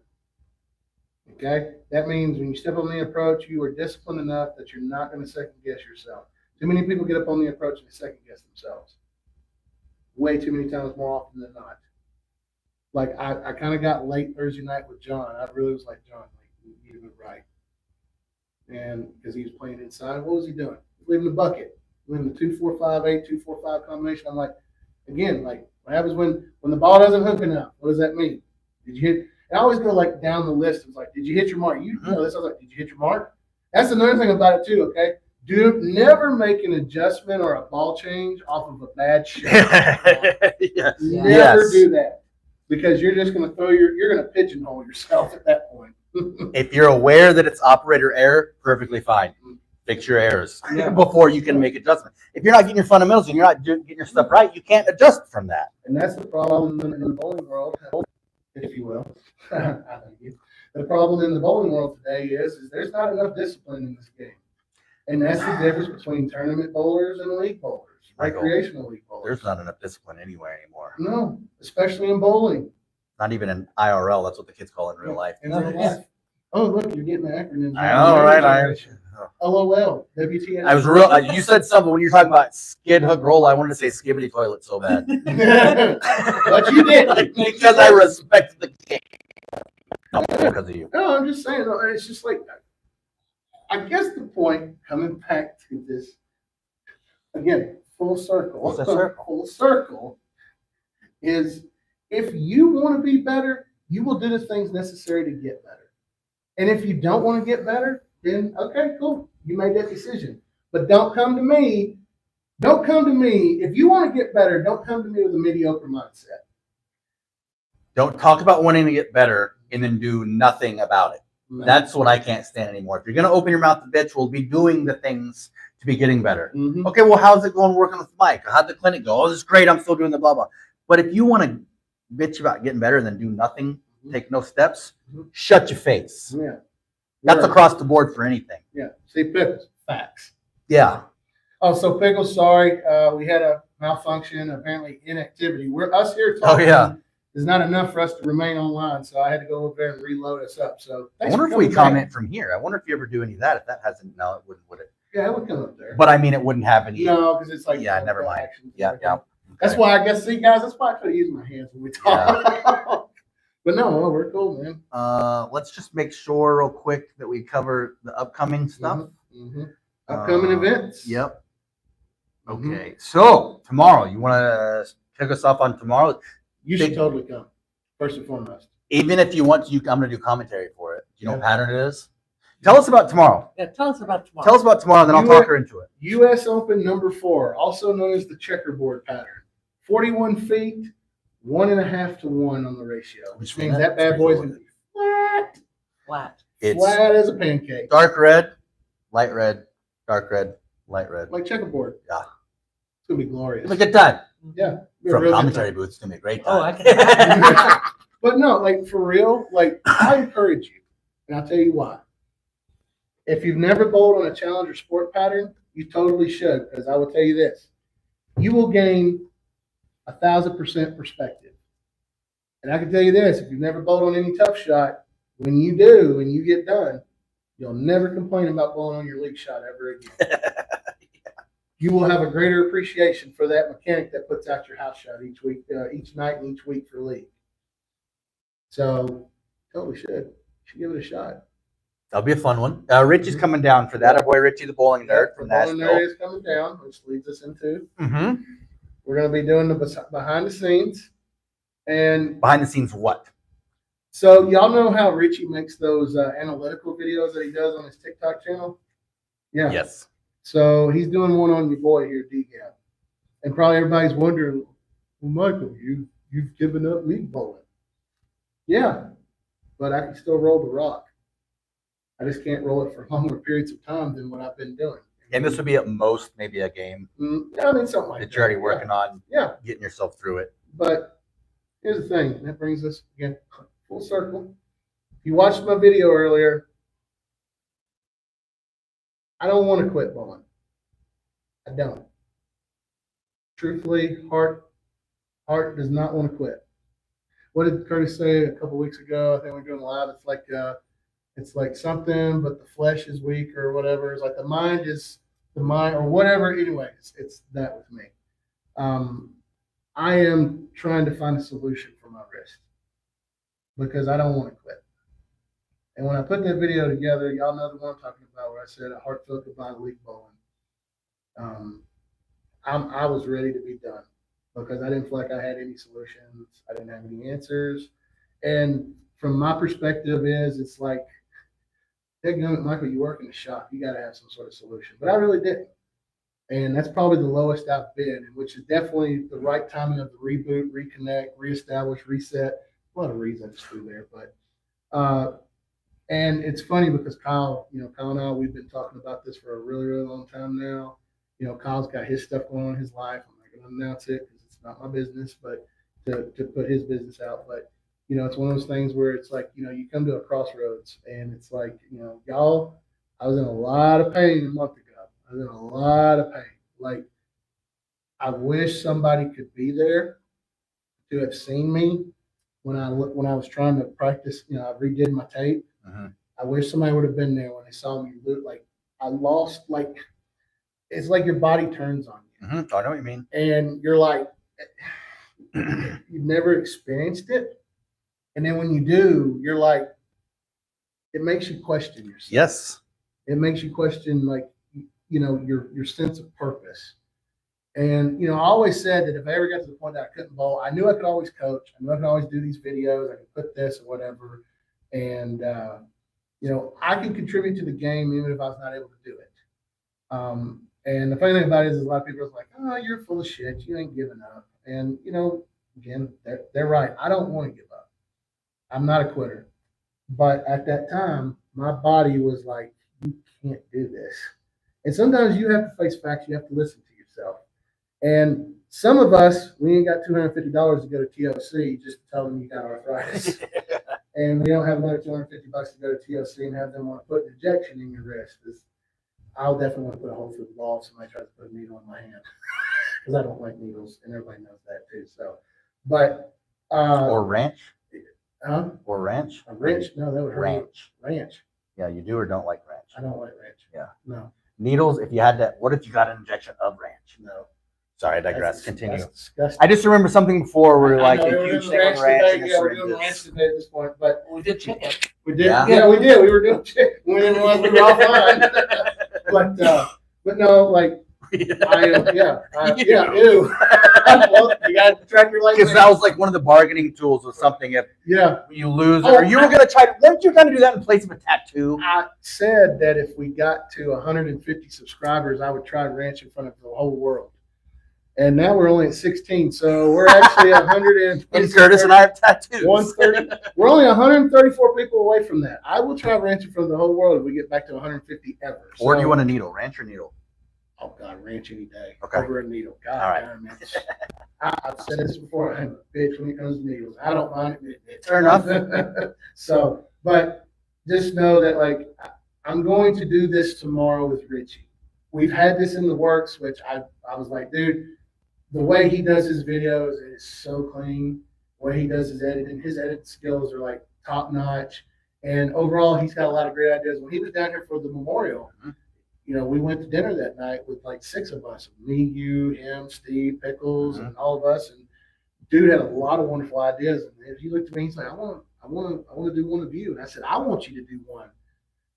Okay, that means when you step on the approach, you are disciplined enough that you're not going to second guess yourself. Too many people get up on the approach and they second guess themselves. Way too many times, more often than not. Like I kind of got late Thursday night with John. I really was like, John, like you need to move right. And because he was playing inside, what was he doing? Leaving the bucket, leaving the 2-4-5-8, 2-4-5 combination. I'm like, again, like what happens when the ball doesn't hook enough? What does that mean? Did you hit? I always go like down the list. It's like, did you hit your mark? You know this. I was like, did you hit your mark? That's another thing about it too. Okay, never make an adjustment or a ball change off of a bad shot. Yes. Never do that because you're just going to you're going to pigeonhole yourself at that point. If you're aware that it's operator error, perfectly fine. Fix your errors before you can make adjustments. If you're not getting your fundamentals and you're not getting your stuff right, you can't adjust from that. And that's the problem in the bowling world, if you will. I thank you. The problem in the bowling world today is there's not enough discipline in this game. And that's the difference between tournament bowlers and league bowlers, recreational league bowlers. There's not enough discipline anywhere anymore. No, especially in bowling. Not even in IRL. That's what the kids call it in real life. In real life. Oh, look, you're getting the acronyms. I know, right? LOL, WTF. I was real. You said something when you were talking about skid hook roll. I wanted to say skibbity toilet so bad. But you did. Because I respect the game. Not because of you. No, I'm just saying. It's just like, I guess the point, coming back to this, again, full circle. What's a circle? Full circle is if you want to be better, you will do the things necessary to get better. And if you don't want to get better, then okay, cool. You made that decision. But don't come to me. Don't come to me. If you want to get better, don't come to me with a mediocre mindset. Don't talk about wanting to get better and then do nothing about it. That's what I can't stand anymore. If you're going to open your mouth to bitch, we'll be doing the things to be getting better. Mm-hmm. Okay, well, how's it going working with Mike? How'd the clinic go? Oh, this is great. I'm still doing the blah, blah. But if you want to bitch about getting better and then do nothing, take no steps, shut your face. Yeah. That's across the board for anything. Yeah. See, Pickles, facts. Yeah. Oh, so Pickles, sorry. We had a malfunction, apparently inactivity. Us here talking is not enough for us to remain online, so I had to go over there and reload us up. So I wonder if we comment from here. I wonder if you ever do any of that. If that hasn't, no, it wouldn't, would it? Yeah, it would come up there. But I mean, it wouldn't have any. No, because it's like never mind. actions. Yeah. That's Okay. why I guess, see, guys, that's why I try to use my hands when we talk. But no, we're cool, man. Let's just make sure real quick that we cover the upcoming stuff. Mm-hmm. Upcoming events. Yep. Mhm. Okay. So tomorrow, you want to kick us off on tomorrow? You should totally come, first and foremost. Even if you want to, I'm going to do commentary for it. Do you know what pattern it is? Tell us about tomorrow. Yeah, tell us about tomorrow. Tell us about tomorrow, then I'll talk her into it. U.S. Open number 4, also known as the checkerboard pattern. 41 feet, 1.5 to 1 on the ratio, which means that bad boy's going to be Flat. It's flat as a pancake. dark red, light red, dark red, light red. Like checkerboard. Yeah. It's going to be glorious. It's a good time. Yeah. From commentary booth, it's going to be a great time. Oh, I can. But no, like for real, like I encourage you, and I'll tell you why. If you've never bowled on a challenger sport pattern, you totally should, because I will tell you this: you will gain 1,000% perspective. And I can tell you this: if you've never bowled on any tough shot, when you do and you get done, you'll never complain about bowling on your league shot ever again. you will have a greater appreciation for that mechanic that puts out your house shot each week, each night and each week for league. So totally should give it a shot. That'll be a fun one. Richie's coming down for that. Our boy Richie, the bowling nerd from The bowling Nashville. area is coming down, which leads us into Mm-hmm. we're going to be doing the behind the scenes. And Behind the scenes, what? so y'all know how Richie makes those analytical videos that he does on his TikTok channel? Yeah. Yes. So he's doing one on your boy here, D-Gap. And probably everybody's wondering, well, Michael, you've given up league bowling. Yeah, but I can still roll the rock. I just can't roll it for longer periods of time than what I've been doing. And this would be at most maybe a game Yeah, I mean, something like that you're already working on, Yeah. getting yourself through it. But here's the thing, and that brings us again full circle. If you watched my video earlier, I don't want to quit bowling. I don't. Truthfully, heart does not want to quit. What did Curtis say a couple weeks ago? I think we're doing live. It's like something, but the flesh is weak or whatever. It's like the mind or whatever. Anyways, it's that with me. I am trying to find a solution for my wrist because I don't want to quit. And when I put that video together, y'all know the one I'm talking about where I said a heartfelt goodbye to league bowling. I was ready to be done because I didn't feel like I had any solutions. I didn't have any answers. And from my perspective it's like, hey, Michael, you work in the shop. You got to have some sort of solution. But I really didn't. And that's probably the lowest I've been, which is definitely the right timing of the reboot, reconnect, reestablish, reset. A lot of reasons through there. But and it's funny because Kyle and I, we've been talking about this for a really, really long time now. Kyle's got his stuff going on in his life. I'm not going to announce it because it's not my business, but to put his business out. But, it's one of those things where it's like, you come to a crossroads and it's like, y'all, I was in a lot of pain a month ago. I was in a lot of pain. Like, I wish somebody could be there to have seen me when I was trying to practice. I redid my tape. Mm-hmm. I wish somebody would have been there when they saw me. Like, I lost, like, it's like your body turns on you. Mm-hmm. I know what you mean. And you're like, you've never experienced it. And then when you do, you're like, it makes you question yourself. Yes. It makes you question, like, your sense of purpose. And, I always said that if I ever got to the point that I couldn't bowl, I knew I could always coach. I knew I could always do these videos. I could put this or whatever. And, I can contribute to the game even if I was not able to do it. And the funny thing about it is a lot of people are like, oh, you're full of shit. You ain't giving up. And, again, they're right. I don't want to give up. I'm not a quitter. But at that time, my body was like, you can't do this. And sometimes you have to face facts. You have to listen to yourself. And some of us, we ain't got $250 to go to TOC just to tell them you got arthritis. And we don't have another $250 to go to TOC and have them want to put an injection in your wrist. I'll definitely want to put a hole through the ball if somebody tries to put a needle in my hand. Because I don't like needles, and everybody knows that too. So, but or ranch? Huh? Or ranch? A wrench? No, that would hurt. Ranch. Ranch. Yeah, you do or don't like ranch? I don't like ranch. Yeah. No. Needles, if you had that, what if you got an injection of ranch? No. Sorry, I digress. Continue. That's disgusting. I just remember something before where like I know, a we were huge doing thing on ranch today. and Yeah, we're doing ranch syringes. today at this point, but We did chicken. we did. Yeah. Yeah, we did. We were doing chicken. We didn't realize we were offline. but no, like yeah, ew. Well, you got to track your life. Because that was like one of the bargaining tools or something. If Yeah. you lose, Oh, or you were gonna try, weren't you gonna do that in place of a tattoo? I said that if we got to 150 subscribers, I would try ranch in front of the whole world. And now we're only at 16, so we're actually 100 And Curtis and I have tattoos. 130. We're only 134 people away from that. I will try ranch in front of the whole world if we get back to 150 ever. Or do you So- want a needle, ranch or needle? Oh God, ranch any day. Okay. Over a needle. God, All right. damn it. I've said this before. I'm a bitch when it comes to needles. I don't mind it. Fair enough. So, but just know that like I'm going to do this tomorrow with Richie. We've had this in the works, which I was like, dude, the way he does his videos is so clean. The way he does his edit skills are like top notch. And overall, he's got a lot of great ideas. When he was down here for the memorial, we went to dinner that night with like 6 of us, me, you, him, Steve, Pickles, Mhm. and all of us. And dude had a lot of wonderful ideas. And he looked at me, he's like, I want to do one of you. And I said, I want you to do one.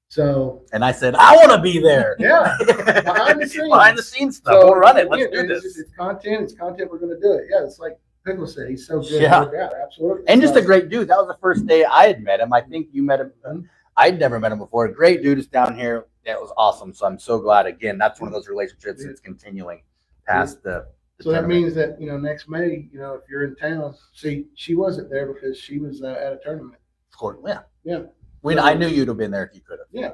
So And I said, I want to be there. yeah, behind the scenes. Behind the scenes stuff. We'll run it. Let's again, do it's this. just- it's content. We're going to do it. Yeah, it's like Pickles said, he's so good. Yeah. Absolutely. And just So- a great dude. That was the first day I had met him. I think you met him. I'd never met him before. Great dude is down here. That was awesome. So I'm so glad. Again, that's one of those relationships that's continuing past the So that tournament. means that, next May, if you're in town, see, she wasn't there because she was at a tournament. Yeah. Yeah. I knew you'd have been there if you could have. Yeah.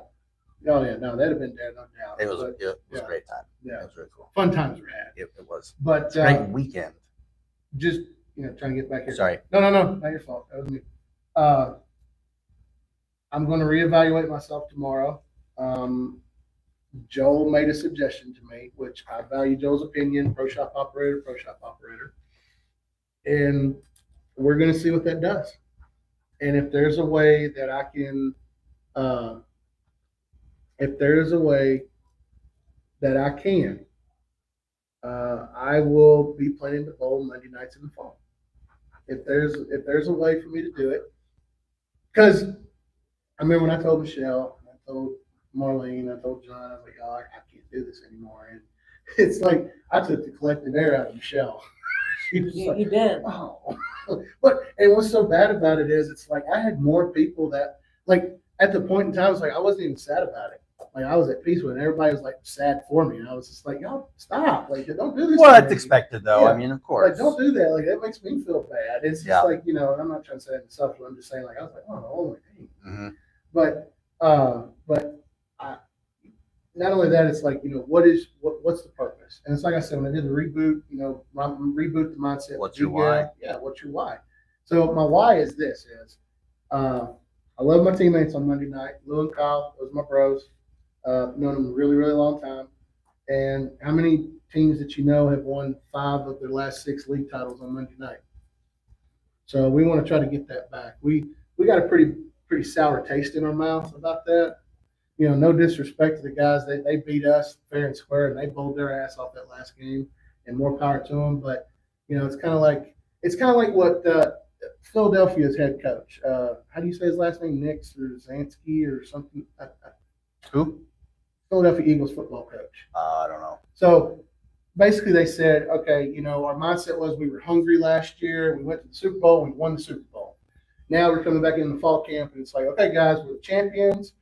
Oh, yeah. No, that'd have been there, no doubt. It was But, a great time. yeah. It was really cool. Fun times were had. It was. But Great weekend. just, trying to get back here. Sorry. No, not your fault. That was me. I'm going to reevaluate myself tomorrow. Joel made a suggestion to me, which I value Joel's opinion, pro shop operator. And we're going to see what that does. And if there's a way that I can, I will be planning to bowl Monday nights in the fall. If there's a way for me to do it, because I remember when I told Michelle, I told Marlene, I told John, I was like, oh, I can't do this anymore. And it's like I took the collective air out of Michelle. She was like, You did. oh. And what's so bad about it is it's like I had more people that like at the point in time, it's like I wasn't even sad about it. Like I was at peace with it. Everybody was like sad for me. And I was just like, y'all stop. Like don't do this. Well, to that's me. expected, though. Yeah. I mean, of course. Like don't do that. Like that makes me feel bad. It's just Yeah. like, and I'm not trying to say that myself, but I'm just saying like I was like, oh my dang. Mhm. But not only that, it's like, what's the purpose? And it's like I said, when I did the reboot, reboot the mindset. What's your why? Yeah, what's your why? So my why is this: I love my teammates on Monday night. Lou and Kyle, those are my bros. Known them a really, really long time. And how many teams that have won 5 of their last 6 league titles on Monday night? So we want to try to get that back. We got a pretty sour taste in our mouth about that. No disrespect to the guys. They beat us fair and square, and they bowled their ass off that last game, and more power to them. But it's kind of like what Philadelphia's head coach. How do you say his last name? Nix or Zansky or something? Who? Philadelphia Eagles football coach. I don't know. So basically, they said, okay, our mindset was we were hungry last year. We went to the Super Bowl. We won the Super Bowl. Now we're coming back in the fall camp, and it's like, okay, guys, we're the champions.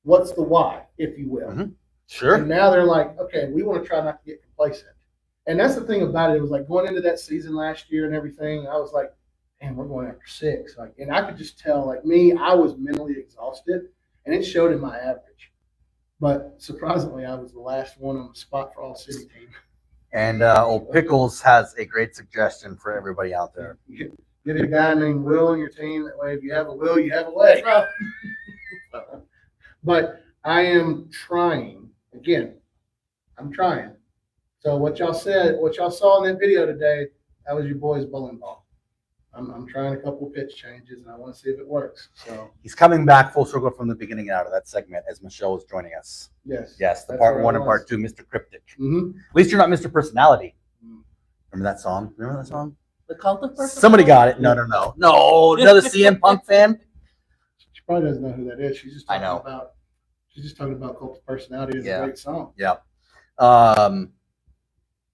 What's the why, if you will? Mhm. Sure. And now they're like, okay, we want to try not to get complacent. And that's the thing about it. It was like going into that season last year and everything. I was like, man, we're going after 6. And I could just tell, like me, I was mentally exhausted, and it showed in my average. But surprisingly, I was the last one on the spot for all city team. And old Pickles has a great suggestion for everybody out there. Get a guy named Will on your team. That way, if you have a will, you have a way. But I am trying. Again, I'm trying. So what y'all saw in that video today, that was your boy's bowling ball. I'm trying a couple of pitch changes, and I want to see if it works. So He's coming back full circle from the beginning out of that segment as Michelle was joining us. yes. Yes, the That's part where I 1 and was. part 2, Mr. Cryptic. Mm-hmm. At least you're not Mr. Personality. Mm. Remember that song? Remember that song? The cult of personality? Somebody got it. No. Another CM Punk fan? She probably doesn't know who that is. She's just I talking know. about. She's just talking about Cult of Personality as Yeah. a great song. Yeah.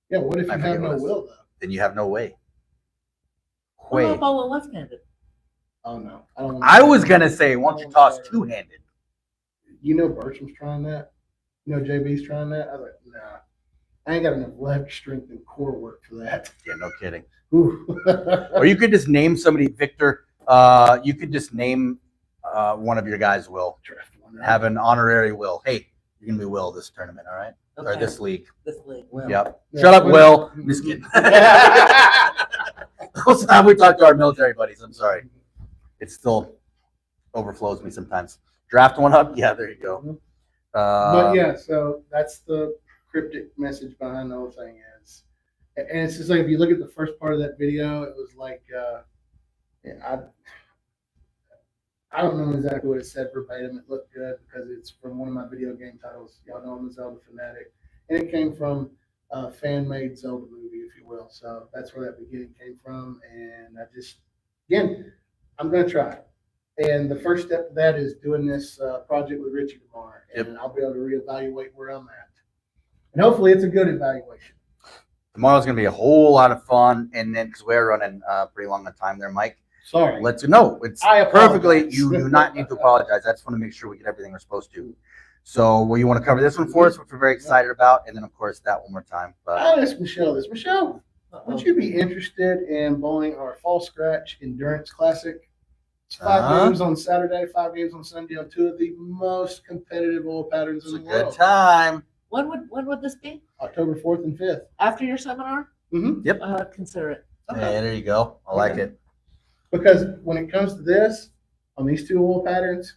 Yeah. What if I you forget have no what it is. will though? Then you have no way. What about bowling left-handed? Oh no, I don't. I was gonna say, why don't you toss 2-handed? Bertram's trying that. JB's trying that. I was like, nah, I ain't got enough leg strength and core work for that. Yeah, no kidding. Ooh. Or you could just name somebody, Victor. You could just name one of your guys, Will. Draft one. Have an honorary Will. Hey, you're gonna be Will this tournament, all right? Or Okay. this league. This league. Yep. Yeah. Shut up, Will. I'm just kidding. Most of the time we talk to our military buddies. I'm sorry. It still overflows me sometimes. Draft one up. Yeah, there you go. But yeah, so that's the cryptic message behind the whole thing is, and it's just like if you look at the first part of that video, it was like, I I don't know exactly what it said verbatim. It looked good because it's from one of my video game titles. Y'all know I'm a Zelda fanatic. And it came from a fan-made Zelda movie, if you will. So that's where that beginning came from. And I just, again, I'm going to try. And the first step to that is doing this project with Richie tomorrow. And I'll be able to reevaluate where I'm at. And hopefully it's a good evaluation. Tomorrow's going to be a whole lot of fun. And then, because we're running pretty long on time there, Mike, Sorry. let's know. It's I perfectly. apologize. You do not need to apologize. I just want to make sure we get everything we're supposed to. So, well, you want to cover this one for us, which we're very excited about. And then, of course, that one more time. But I'll ask Michelle this. Michelle, would you be interested in bowling our Fall Scratch Endurance Classic? It's 5 games on Saturday, 5 games on Sunday on 2 of the most competitive oil patterns it's in a the good world. time. When would this be? October 4th and 5th. After your seminar? Mm-hmm. Consider it. Yeah, there you go. I like it. Because when it comes to this, on these 2 oil patterns,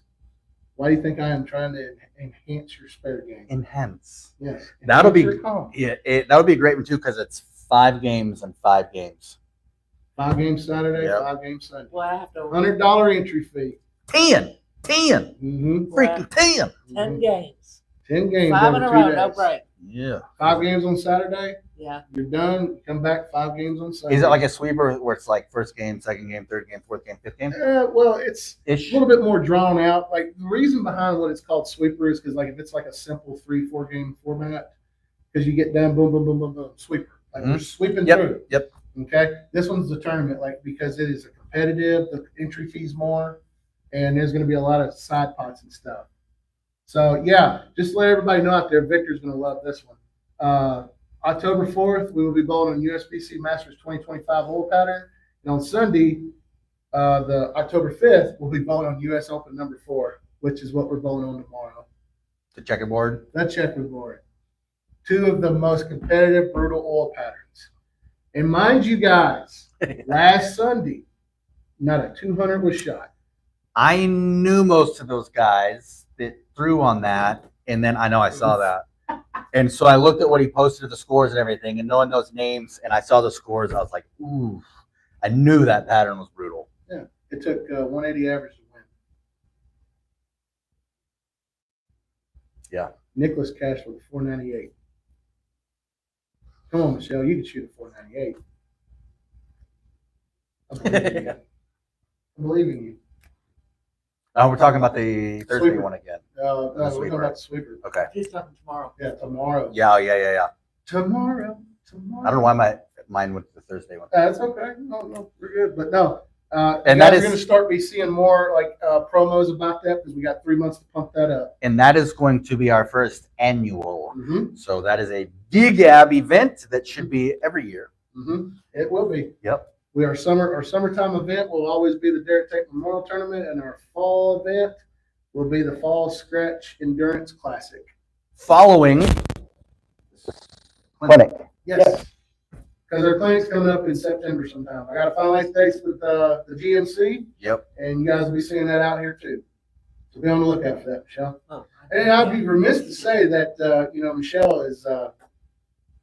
why do you think I am trying to enhance your spare game? Enhance. Yes. That'll be- Enhance your comp. Yeah, that would be a great one too because it's 5 games and 5 games. 5 games Saturday, Yep. 5 games Sunday. Well, I have to. $100 entry fee. 10. Mm-hmm. Freaking 10. 10 games. 10 games 5 over in a 2 row, days. no break. Yeah. 5 games on Saturday. Yeah. You're done. You come back 5 games on Sunday. Is it like a sweeper where it's like first game, second game, third game, fourth game, fifth game? Well, it's Ish. a little bit more drawn out. Like the reason behind what it's called sweeper is because like if it's like a simple 3-4 game format, because you get done, boom, boom, boom, boom, boom, sweeper. Like we're sweeping through. Yep. Okay. This one's the tournament, like because it is a competitive, the entry fee's more, and there's going to be a lot of side pots and stuff. So yeah, just let everybody know out there, Victor's going to love this one. October 4th, we will be bowling on USBC Masters 2025 oil pattern. And on Sunday, the October 5th, we'll be bowling on US Open number 4, which is what we're bowling on tomorrow. The checkerboard. The checkerboard. 2 of the most competitive, brutal oil patterns. And mind you guys, last Sunday, not a 200 was shot. I knew most of those guys that threw on that, and then I know I saw that. And so I looked at what he posted, the scores and everything, and knowing those names, and I saw the scores, I was like, ooh, I knew that pattern was brutal. Yeah, it took 180 average to win. Yeah. Nicholas Cash with 498. Come on, Michelle, you can shoot a 498. I believe in you. I believe in you. Oh, we're talking about the Thursday Sweeper. one again. No, we're sweeper. talking about the sweeper. Okay. He's talking tomorrow. Yeah, tomorrow. Yeah. Tomorrow. I don't know why mine went to the Thursday one. That's okay. No, we're good. But no. And that that is is- going to start be seeing more like promos about that because we got 3 months to pump that up. And that is going to be our first annual. Mm-hmm. So that is a DGAB event that should be every year. Mm-hmm. It will be. Yep. Our summertime event will always be the Derek Tate Memorial Tournament, and our fall event will be the Fall Scratch Endurance Classic. Following clinic. Yes. Because our clinic's coming up in September sometime. I got to finalize dates with the GMC, Yep. and you guys will be seeing that out here too. So be on the lookout for that, Michelle. Oh, And I'd be remiss to say that, Michelle is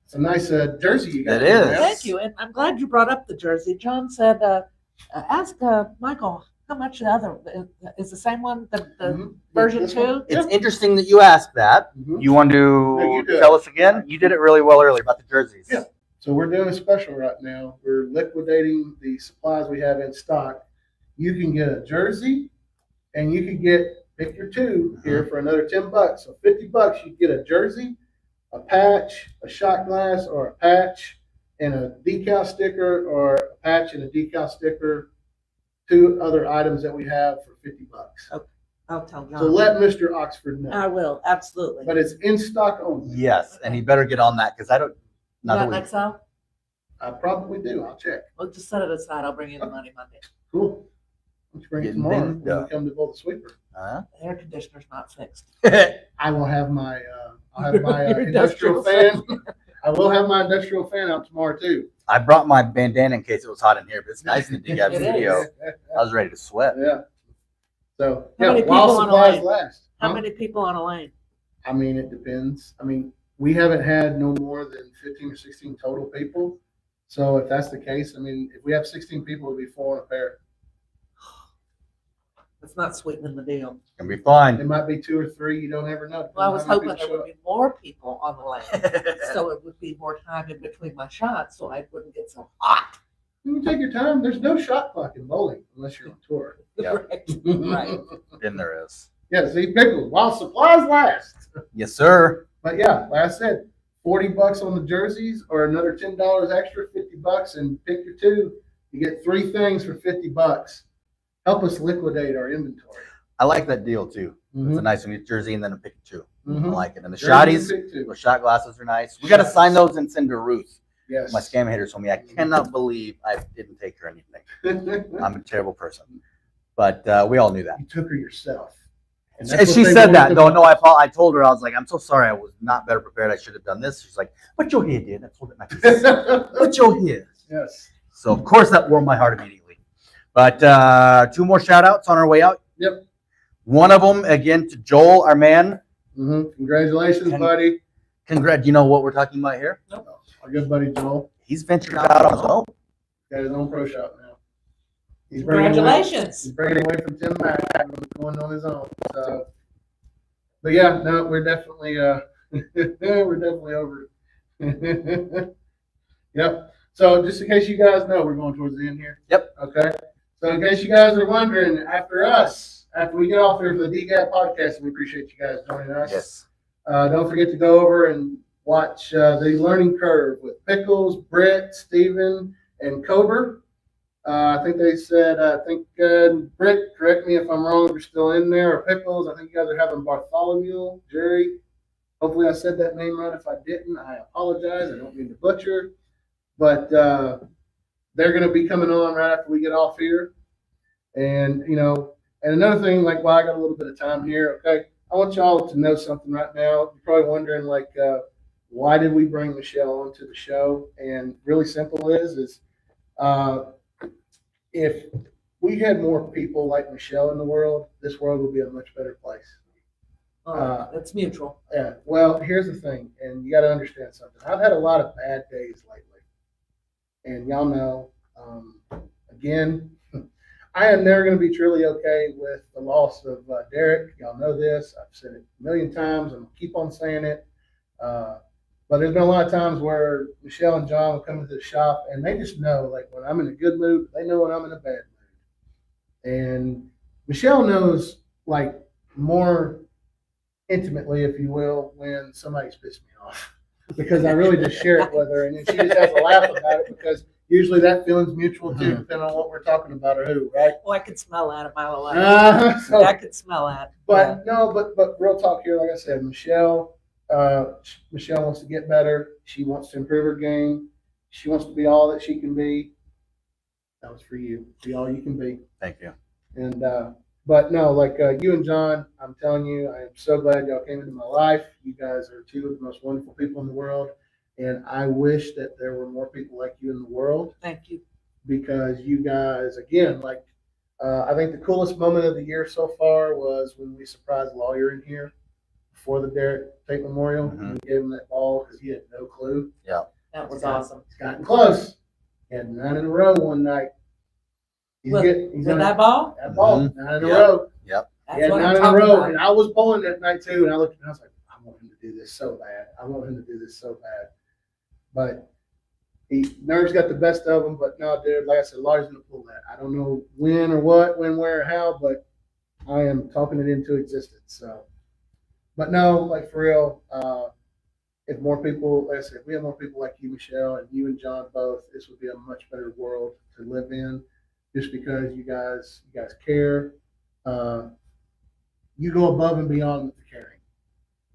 it's a nice jersey you got. It is. Thank you, and I'm glad you brought up the jersey. John said, ask Michael how much the other is the same one, the Mhm. version This one? 2. It's interesting that you asked that. Mhm. You want No, to you do it. tell us again? You did it really well earlier about the jerseys. Yeah. So we're doing a special right now. We're liquidating the supplies we have in stock. You can get a jersey, and you can get pick your 2 here for another $10. So $50, you get a jersey, a patch, a shot glass, or a patch and a decal sticker, or a patch and a decal sticker. 2 other items that we have for $50. I'll tell John. So let Mr. Oxford know. I will, absolutely. But it's in stock only. Yes, and he better get on that because I don't. Not Not that we, next time? I probably do. I'll check. We'll just set it aside. I'll bring you the money Monday. Cool. Why don't you bring it Getting tomorrow things when done. we come to bowl the sweeper? huh? The air conditioner's not fixed. I will have my I'll have my Your industrial industrial fan. I will have my industrial fan out tomorrow too. I brought my bandana in case it was hot in here, but it's nice in the DGAB It studio. is. I was ready to sweat. Yeah. So How yeah, many while people on a supplies line? last. How Huh? many people on a lane? I mean, it depends. I mean, we haven't had no more than 15 or 16 total people. So if that's the case, I mean, if we have 16 people, it'd be 4 on a pair. It's not sweetening the deal. It's gonna be It fun. might be 2 or 3. You don't ever know. Well, I was How many hoping there people show would be more people on the land, so it would be more time in between my shots, so I wouldn't get so hot. You take your time. There's no shot clock in bowling unless you're on tour. Yeah. Right. Then there is. Yeah, see, pickles while supplies last. Yes, sir. But yeah, like I said, $40 on the jerseys or another $10 extra, $50, and pick your two. You get 3 things for $50. Help us liquidate our inventory. I like that deal too. It's a Mhm. nice one. Jersey and then a Pikachu. I Mhm. like it. And the Jersey shotties, and pick two. those shot glasses are nice. We got to Shots. sign those and send to Ruth. Yes. My scam hater told me I cannot believe I didn't take her anything. I'm a terrible person. But we all knew that. You took her yourself. And And that's what she they said want that. to No, do. no, I told her, I was like, I'm so sorry. I was not better prepared. I should have done this. She's like, but you're here, dear. That's what it matters. But you're here. Yes. So, of course, that warmed my heart immediately. But 2 more shout outs on our way out. Yep. One of them, again, to Joel, our man. Congratulations, Con- buddy. Congrats. You know what we're talking about here? Our good buddy Joel He's ventured out on his own. got his own pro shop now. He's Congratulations. breaking away from Tim Mack and going on his own. So, but yeah, no, we're definitely over. Yep. So just in case you guys know, we're going towards the end here. Yep. Okay. So in case you guys are wondering, after we get off here for the DGAP podcast, we appreciate you guys joining us. Yes. Don't forget to go over and watch the Learning Curve with Pickles, Britt, Steven, and Cobra. I think they said, Britt, correct me if I'm wrong if you're still in there, or Pickles. I think you guys are having Bartholomew, Jerry. Hopefully I said that name right. If I didn't, I apologize. I don't mean to butcher. But they're going to be coming on right after we get off here. And, and another thing, like, while I got a little bit of time here, okay, I want y'all to know something right now. You're probably wondering, like, why did we bring Michelle onto the show? And really simple is if we had more people like Michelle in the world, this world would be a much better place. It's mutual. Yeah. Well, here's the thing, and you got to understand something. I've had a lot of bad days lately, and y'all know. Again, I am never going to be truly okay with the loss of Derek. Y'all know this. I've said it a million times. I'm going to keep on saying it. But there's been a lot of times where Michelle and John will come into the shop, and they just know, like, when I'm in a good mood, they know when I'm in a bad mood. And Michelle knows, like, more intimately, if you will, when somebody's pissed me off, because I really just share it with her, and then she just has a laugh about it, because usually that feeling's mutual too, depending on what we're talking about or who, right? Oh, I could smell that a mile away. So, I could smell that. but no, but real talk here, like I said, Michelle wants to get better. She wants to improve her game. She wants to be all that she can be. That was for you. Be all you can be. Thank you. And but no, like you and John, I'm telling you, I am so glad y'all came into my life. You guys are 2 of the most wonderful people in the world, and I wish that there were more people like you in the world, Thank you. because you guys, again, like I think the coolest moment of the year so far was when we surprised Lawyer in here before the Derek Tate Memorial. Mhm. We gave him that ball because he had no clue. That was awesome. He's gotten close. He had 9 in a row one night. He's With gonna that ball, that ball, Mhm. 9 in a Yep. row. that's He had what 9 I'm in a talking row, about. and I was bowling that night too. And I looked and I was like, I want him to do this so bad. I want him to do this so bad. But nerves got the best of him. But no, dude, like I said, Lawyer's gonna pull that. I don't know when or what, when, where, or how, but I am talking it into existence. So, but no, like for real, if more people, like I said, if we have more people like you, Michelle, and you and John both, this would be a much better world to live in. Just because you guys care, you go above and beyond with the caring.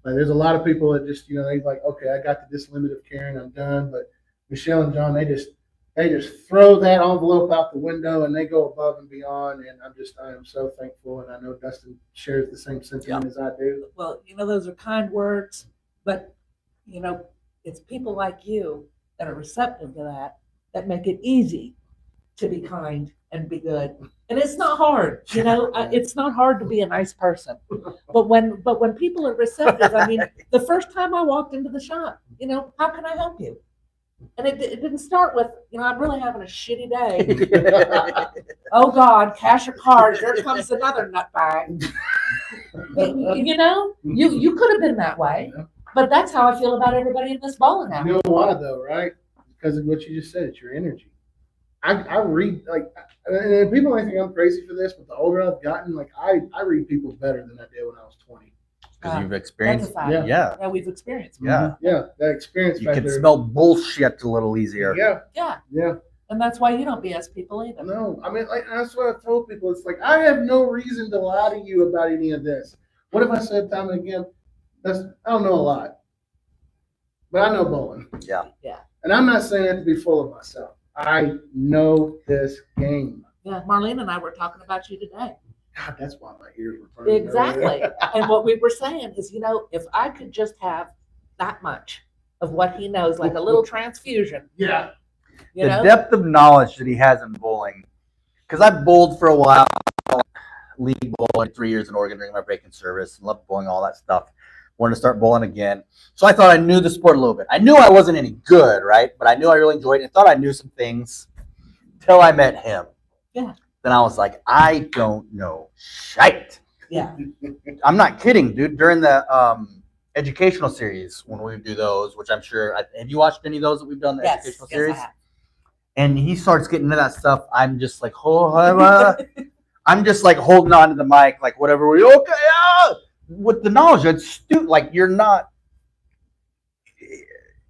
Like there's a lot of people that just, they like, okay, I got to this limit of caring, I'm done. But Michelle and John, they just throw that envelope out the window and they go above and beyond. And I am so thankful. And I know Dustin shares the same sentiment as I do. Well, those are kind words, but it's people like you that are receptive to that make it easy to be kind and be good. And it's not hard, it's not hard to be a nice person. But when people are receptive, I mean, the first time I walked into the shop, how can I help you? And it didn't start with, I'm really having a shitty day. Oh God, cash or cards, here comes another nutbag. You could have been that way, but that's how I feel about everybody in this bowling You alley. know why though, right? Because of what you just said. It's your energy. I read and people might think I'm crazy for this, but the older I've gotten, I read people better than I did when I was 20. Because you've experienced. That's a fact. Yeah. Yeah, we've experienced. Yeah. Yeah, that experience. You can smell bullshit a little easier. Yeah, Yeah, yeah. and that's why you don't BS people either. No, I mean, that's what I've told people. It's like I have no reason to lie to you about any of this. What if I said time and again? I don't know a lot, but I know bowling. Yeah. Yeah. And I'm not saying that to be full of myself. I know this game. Yeah, Marlene and I were talking about you today. God, that's why my ears were burning. Exactly. And what we were saying is, if I could just have that much of what he knows, like a little transfusion, Yeah. you The know? depth of knowledge that he has in bowling. Because I bowled for a while, league bowling, 3 years in Oregon during my break in service, and loved bowling, all that stuff. Wanted to start bowling again. So I thought I knew the sport a little bit. I knew I wasn't any good, right? But I knew I really enjoyed it. I thought I knew some things till I met him. Yeah. Then I was like, I don't know shite. Yeah. I'm not kidding, dude. During the educational series, when we do those, which I'm sure, have you watched any of those that we've done, the Yes. educational Yes, series? I have. And he starts getting into that stuff. I'm just like, I'm just like holding on to the mic, like whatever. With the knowledge, it's like you're not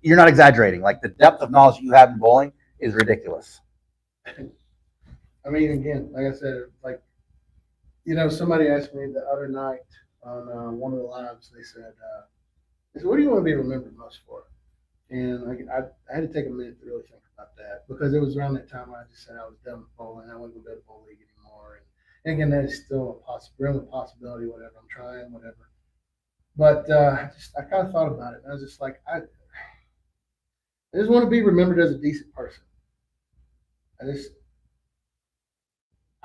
exaggerating. Like the depth of knowledge you have in bowling is ridiculous. I mean, again, like I said, somebody asked me the other night on one of the lives. They said, "What do you want to be remembered most for?" And I had to take a minute to really think about that because it was around that time when I just said I was done with bowling. I wasn't going to go to bowl league anymore. And again, that is still a possibility. Whatever, I'm trying, whatever. But I kind of thought about it, and I was just like, I just want to be remembered as a decent person.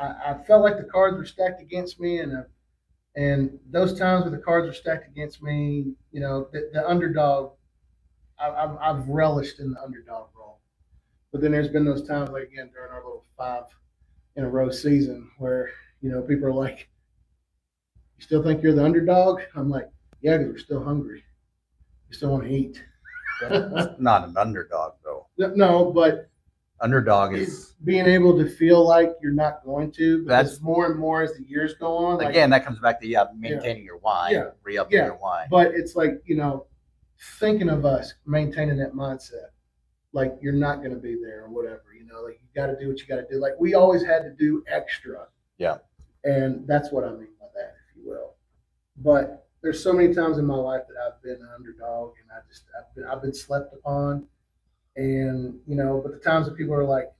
I felt like the cards were stacked against me, and those times where the cards were stacked against me, the underdog, I've relished in the underdog role. But then there's been those times, like again during our little 5 in a row season, where people are like, "You still think you're the underdog?" I'm like, "Yeah, because we're still hungry. We still want to eat." Not an underdog though. No, but Underdog is being able to feel like you're not going to. That's- Because more and more as the years go on. again. That comes back to maintaining your wine, Yeah. re-upping Yeah. your wine. But it's like, thinking of us maintaining that mindset, like you're not going to be there or whatever, like you got to do what you got to do. Like we always had to do extra. Yeah. And that's what I mean by that, if you will. But there's so many times in my life that I've been an underdog and I've been slept upon. And, but the times that people are like,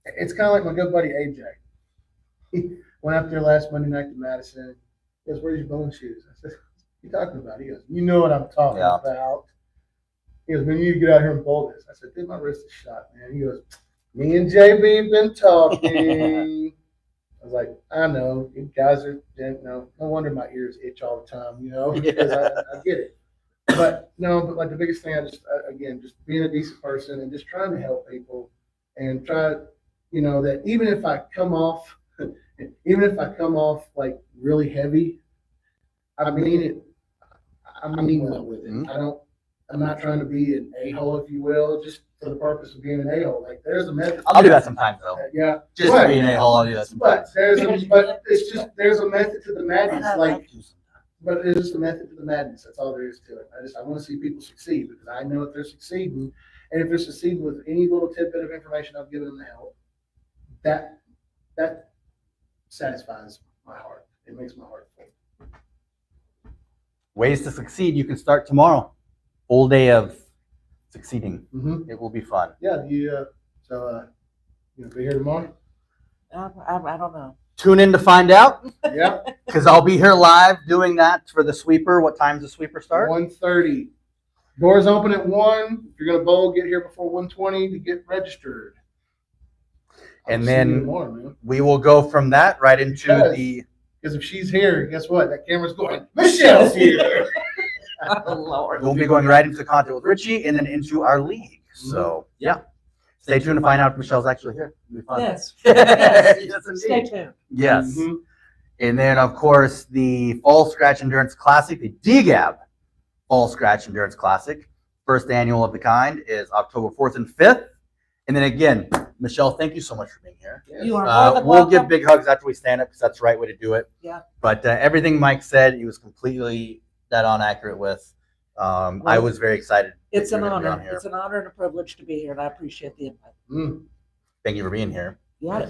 it's kind of like my good buddy AJ. He went up there last Monday night to Madison. He goes, "Where's your bowling shoes?" I said, "What are you talking about?" He goes, "You know what I'm talking Yeah. about." He goes, "Man, you need to get out here and bowl this." I said, "Dude, my wrist is shot, man." He goes, "Me and JB have been talking." I was like, "I know. You guys are, no wonder my ears itch all the time, because I get it." But like the biggest thing, again, just being a decent person and just trying to help people and try, that even if I come off like really heavy, I mean it. I mean well with it. Mhm. I'm not trying to be an a-hole, if you will, just for the purpose of being an a-hole. Like there's a method. I'll do that sometimes though. Yeah. Just But- to be an a-hole, I'll do that But sometimes. there's a method to the madness. But it's just a method to the madness. That's all there is to it. I want to see people succeed because I know if they're succeeding, and if they're succeeding with any little tidbit of information I've given them to help, that satisfies my heart. It makes my heart full. Ways to succeed. You can start tomorrow. Full day of succeeding. Mm-hmm. It will be fun. Yeah. You be here tomorrow? I don't know. Tune in to find out Yeah. because I'll be here live doing that for the sweeper. What time's the sweeper start? 1:30. Doors open at 1. If you're gonna bowl, get here before 1:20 to get registered. And I'll see you then- tomorrow, man. We will go from that right into Yes. the. Because if she's here, guess what? That camera's going. Michelle's here. Oh, Lord. We'll be going right into the content with Richie and then into our league. So yeah, stay tuned to find out if Michelle's actually here. It'll be fun. Yes. Yes, Stay indeed. tuned. Yes. Mhm. And then, of course, the Fall Scratch Endurance Classic, the DGAB Fall Scratch Endurance Classic, first annual of the kind, is October 4th and 5th. And then again, Michelle, thank you so much for being here. You are more than We'll welcome. give big hugs after we stand up because that's the right way to do it. Yeah. But everything Mike said, he was completely dead on accurate with. I was very excited. It's that an you were gonna be honor. on here. It's an honor and a privilege to be here, and I appreciate the invite. Mm. Thank you for being here. Yeah.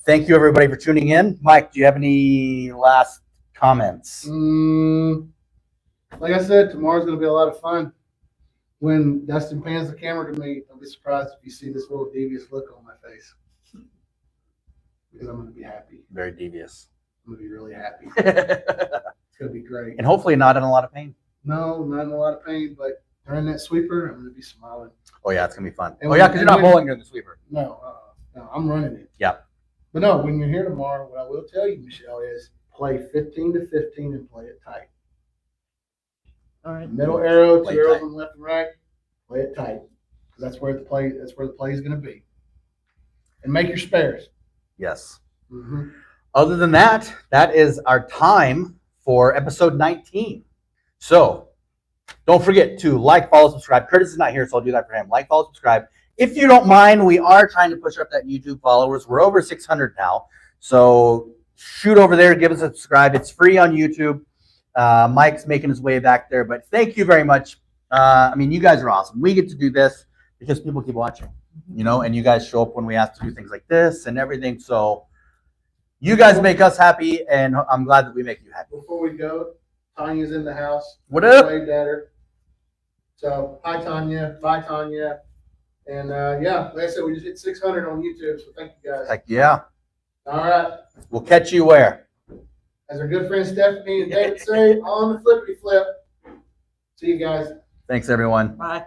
Thank you, everybody, for tuning in. Mike, do you have any last comments? Like I said, tomorrow's going to be a lot of fun. When Dustin pans the camera to me, don't be surprised if you see this little devious look on my face. Because I'm going to be happy. Very devious. I'm going to be really happy. And It's going to be great. hopefully not in a lot of pain. No, not in a lot of pain, but during that sweeper, I'm going to be smiling. Oh, yeah, it's going to be fun. And Oh, yeah, because when- you're not and when- bowling during the sweeper. No, no, I'm running it. Yeah. But no, when you're here tomorrow, what I will tell you, Michelle, is play 15 to 15 and play it tight. All right. Middle arrow, Play two arrows tight. on the left and right. Play it tight, because that's where the play is going to be. And make your spares. Yes. Mm-hmm. Other than that, that is our time for episode 19. So don't forget to like, follow, subscribe. Curtis is not here, so I'll do that for him. Like, follow, subscribe. If you don't mind, we are trying to push up that YouTube followers. We're over 600 now. So shoot over there, give us a subscribe. It's free on YouTube. Mike's making his way back there, but thank you very much. I mean, you guys are awesome. We get to do this because people keep watching, you know, and you guys show up when we ask to do things like this and everything. So you guys make us happy, and I'm glad that we make you happy. Before we go, Tanya's in the house. What up? Waved at her. So hi Tanya, bye Tanya, and yeah, like I said, we just hit 600 on YouTube. So thank you guys. Heck yeah. All right, We'll catch you where? as our good friend Stephanie and David say, on the flippity flip. See you guys. Thanks, everyone. Bye.